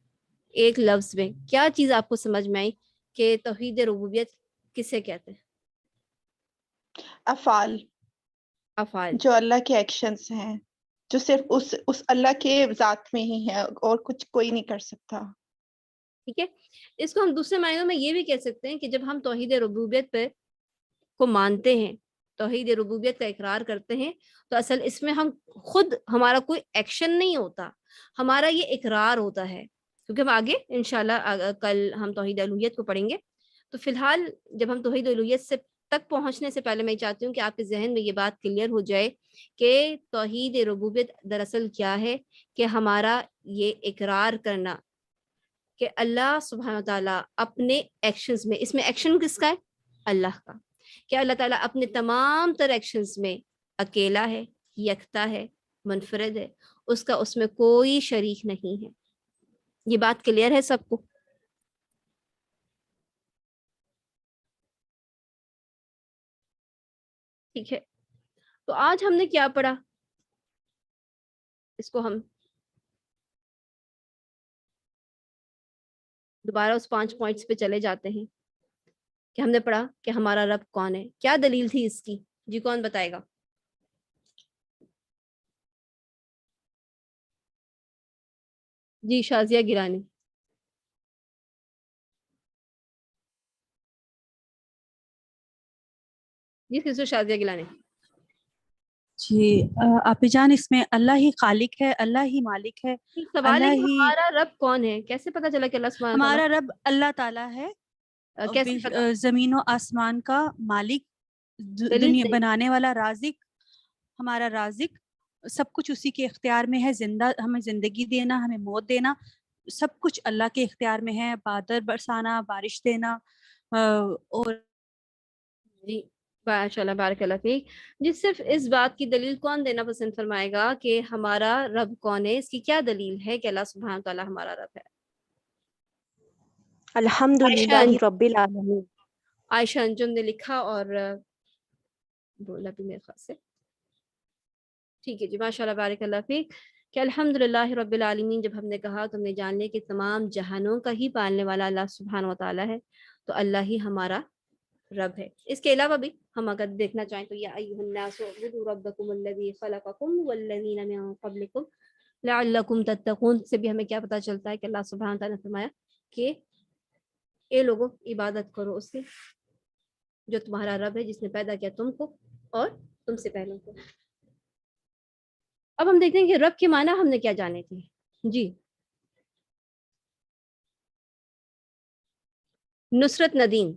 ایک لفظ میں کیا چیز آپ کو سمجھ میں آئی کہ توحید ربوبیت کسے کہتے ہیں؟ افعال، افعال جو اللہ کے ایکشنز ہیں، جو صرف اس اللہ کے ذات میں ہی ہے اور کچھ کوئی نہیں کر سکتا۔ ٹھیک ہے، اس کو ہم دوسرے معنوں میں یہ بھی کہہ سکتے ہیں کہ جب ہم توحید ربوبیت پہ کو مانتے ہیں توحید ربوبیت کا اقرار کرتے ہیں تو اصل اس میں ہم خود ہمارا کوئی ایکشن نہیں ہوتا، ہمارا یہ اقرار ہوتا ہے، کیونکہ ہم آگے انشاءاللہ کل ہم توحید الوہیت کو پڑھیں گے۔ تو فی الحال جب ہم توحید الوہیت سے تک پہنچنے سے پہلے میں چاہتی ہوں کہ آپ کے ذہن میں یہ بات کلیئر ہو جائے کہ توحید ربوبیت دراصل کیا ہے، کہ ہمارا یہ اقرار کرنا کہ اللہ سبحانہ و تعالیٰ اپنے ایکشنز میں، اس میں ایکشن کس کا ہے؟ اللہ کا، کہ اللہ تعالیٰ اپنے تمام تر ایکشنز میں اکیلا ہے، یکتا ہے، منفرد ہے، اس کا اس میں کوئی شریک نہیں ہے۔ یہ بات کلیئر ہے سب کو؟ ٹھیک ہے، تو آج ہم نے کیا پڑھا، اس کو ہم دوبارہ اس 5 پوائنٹس پہ چلے جاتے ہیں کہ ہم نے پڑھا کہ ہمارا رب کون ہے، کیا دلیل تھی اس کی؟ جی کون بتائے گا؟ جی شازیہ گیلانی۔ جی سسٹر شازیہ گیلانی۔ جی آپی جان، اس میں اللہ ہی خالق ہے، اللہ ہی مالک ہے، سوال ہے اللہ کہ ہی ہمارا رب کون ہے، کیسے پتا چلا کہ اللہ سبحانہ ہمارا رب اللہ تعالیٰ ہے، کیسے پتا؟ زمین و آسمان کا مالک، دلیل دنیا صحیح۔ بنانے والا، رازق، ہمارا رازق، سب کچھ اسی کے اختیار میں ہے، ہمیں زندگی دینا، ہمیں موت دینا، سب کچھ اللہ کے اختیار میں ہے، بادل برسانا، بارش دینا، اور جی ماشاء اللہ بارک اللہ فیک۔ جی صرف اس بات کی دلیل کون دینا پسند فرمائے گا کہ ہمارا رب کون ہے، اس کی کیا دلیل ہے کہ اللہ سبحانہ تعالیٰ ہمارا رب ہے؟ الحمدللہ رب العالمین۔ عائشہ انجم نے لکھا اور بولا بھی میرے خیال سے، ٹھیک ہے جی ماشاء اللہ بارک اللہ فیک، کہ الحمدللہ رب العالمین جب ہم نے کہا تو ہم نے جان لیا کہ تمام جہانوں کا ہی پالنے والا اللہ سبحانہ و تعالیٰ ہے، تو اللہ ہی ہمارا رب ہے۔ اس کے علاوہ بھی ہم اگر دیکھنا چاہیں تو یا ایھا الناس اعبدوا ربکم الذی خلقکم والذین من قبلکم لعلکم تتقون سے بھی ہمیں کیا پتہ چلتا ہے کہ اللہ سبحانہ تعالیٰ نے فرمایا کہ اے لوگوں عبادت کرو اس کی جو تمہارا رب ہے، جس نے پیدا کیا تم کو اور تم سے پہلوں کو۔ اب ہم دیکھتے ہیں کہ رب کے معنی ہم نے کیا جانے تھے۔ جی نصرت ندیم،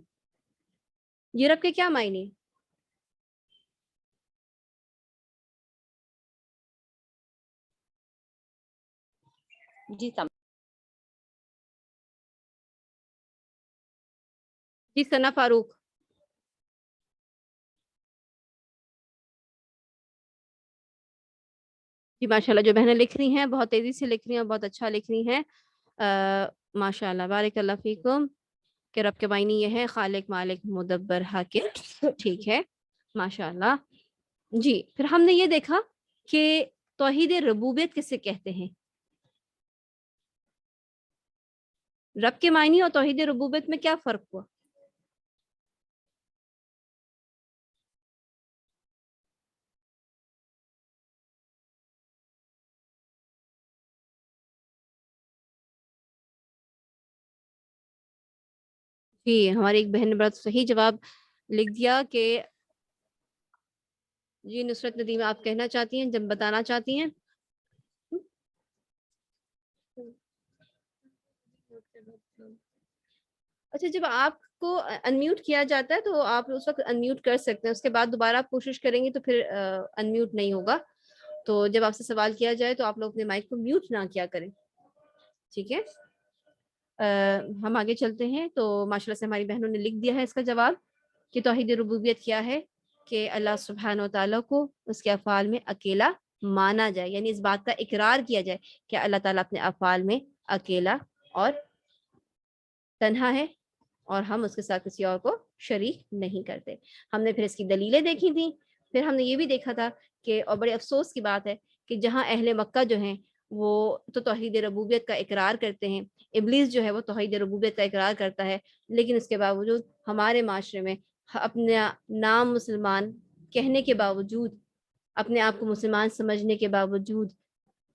یہ رب کے کیا معنی؟ جی ثنا فاروق۔ جی ماشاءاللہ جو بہنیں لکھ رہی ہیں بہت تیزی سے لکھ رہی ہیں اور بہت اچھا لکھ رہی ہیں، ماشاءاللہ بارک اللہ فیکم، کہ رب کے معنی یہ ہے خالق، مالک، مدبر، حاکم، ٹھیک ہے ماشاءاللہ۔ جی پھر ہم نے یہ دیکھا کہ توحید ربوبیت کسے کہتے ہیں، رب کے معنی اور توحید ربوبیت میں کیا فرق ہوا؟ جی ہماری ایک بہن نے بڑا صحیح جواب لکھ دیا کہ جی نصرت ندیم آپ کہنا چاہتی ہیں، جب بتانا چاہتی ہیں؟ اچھا جب آپ کو انمیوٹ کیا جاتا ہے تو آپ اس وقت انمیوٹ کر سکتے ہیں، اس کے بعد دوبارہ آپ کوشش کریں گے تو پھر انمیوٹ نہیں ہوگا، تو جب آپ سے سوال کیا جائے تو آپ لوگ اپنے مائک کو میوٹ نہ کیا کریں، ٹھیک ہے؟ ہم آگے چلتے ہیں۔ تو ماشاءاللہ سے ہماری بہنوں نے لکھ دیا ہے اس کا جواب کہ توحید ربوبیت کیا ہے، کہ اللہ سبحانہ و تعالیٰ کو اس کے افعال میں اکیلا مانا جائے، یعنی اس بات کا اقرار کیا جائے کہ اللہ تعالیٰ اپنے افعال میں اکیلا اور تنہا ہے اور ہم اس کے ساتھ کسی اور کو شریک نہیں کرتے۔ ہم نے پھر اس کی دلیلیں دیکھی تھیں، پھر ہم نے یہ بھی دیکھا تھا کہ اور بڑے افسوس کی بات ہے کہ جہاں اہل مکہ جو ہیں وہ تو توحید ربوبیت کا اقرار کرتے ہیں، ابلیس جو ہے وہ توحید ربوبیت کا اقرار کرتا ہے، لیکن اس کے باوجود ہمارے معاشرے میں اپنا نام مسلمان کہنے کے باوجود، اپنے آپ کو مسلمان سمجھنے کے باوجود،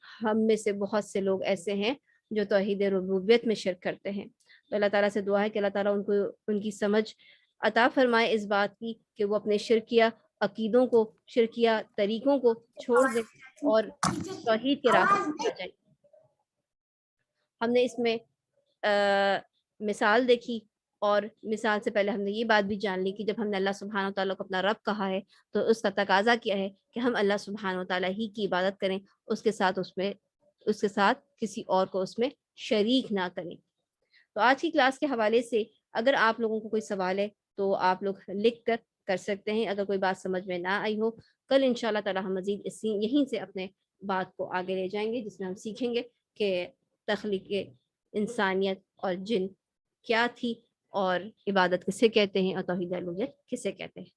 ہم میں سے بہت سے لوگ ایسے ہیں جو توحید ربوبیت میں شرک کرتے ہیں۔ تو اللہ تعالیٰ سے دعا ہے کہ اللہ تعالیٰ ان کو ان کی سمجھ عطا فرمائے اس بات کی کہ وہ اپنے شرکیہ عقیدوں کو، شرکیہ طریقوں کو چھوڑ دیں اور توحید کے راستے پر جائیں۔ ہم نے اس میں مثال دیکھی، اور مثال سے پہلے ہم نے یہ بات بھی جان لی کہ جب ہم نے اللہ سبحانہ و تعالیٰ کو اپنا رب کہا ہے تو اس کا تقاضا کیا ہے کہ ہم اللہ سبحانہ و تعالیٰ ہی کی عبادت کریں، اس کے ساتھ کسی اور کو اس میں شریک نہ کریں۔ تو آج کی کلاس کے حوالے سے اگر آپ لوگوں کو کوئی سوال ہے تو آپ لوگ لکھ کر سکتے ہیں۔ اگر کوئی بات سمجھ میں نہ آئی ہو، کل انشاءاللہ تعالی ہم مزید یہیں سے اپنے بات کو آگے لے جائیں گے، جس میں ہم سیکھیں گے کہ تخلیق انسانیت اور جن کیا تھی، اور عبادت کسے کہتے ہیں، اور توحید الوہیت کسے کہتے ہیں۔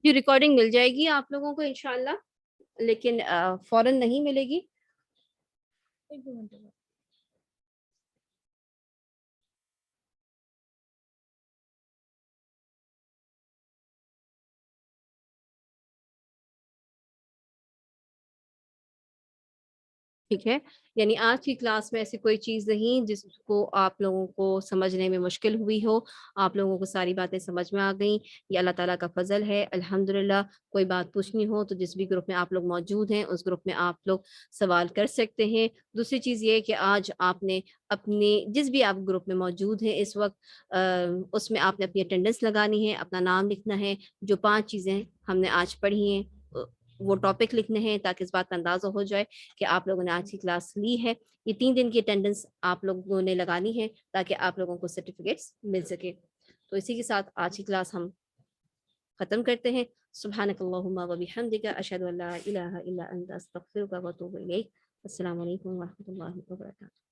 جی ریکارڈنگ مل جائے گی آپ لوگوں کو انشاءاللہ، لیکن فوراً نہیں ملے گی۔ ٹھیک ہے، یعنی آج کی کلاس میں ایسی کوئی چیز نہیں جس کو آپ لوگوں کو سمجھنے میں مشکل ہوئی ہو، آپ لوگوں کو ساری باتیں سمجھ میں آ گئیں۔ یہ اللہ تعالیٰ کا فضل ہے الحمدللہ۔ کوئی بات پوچھنی ہو تو جس بھی گروپ میں آپ لوگ موجود ہیں اس گروپ میں آپ لوگ سوال کر سکتے ہیں۔ دوسری چیز یہ کہ آج آپ نے اپنے جس بھی آپ گروپ میں موجود ہیں اس وقت اس میں آپ نے اپنی اٹینڈنس لگانی ہے، اپنا نام لکھنا ہے، جو 5 چیزیں ہم نے آج پڑھی ہیں وہ ٹاپک لکھنے ہیں، تاکہ اس بات کا اندازہ ہو جائے کہ آپ لوگوں نے آج کی کلاس لی ہے۔ یہ 3 دن کی اٹینڈنس آپ لوگوں نے لگانی ہے تاکہ آپ لوگوں کو سرٹیفکیٹس مل سکے۔ تو اسی کے ساتھ آج کی کلاس ہم ختم کرتے ہیں۔ سبحانک اللہم و بحمدک، اشہد ان لا الہ الا انت، استغفرک و اتوب الیک۔ السلام علیکم و رحمۃ اللہ وبرکاتہ۔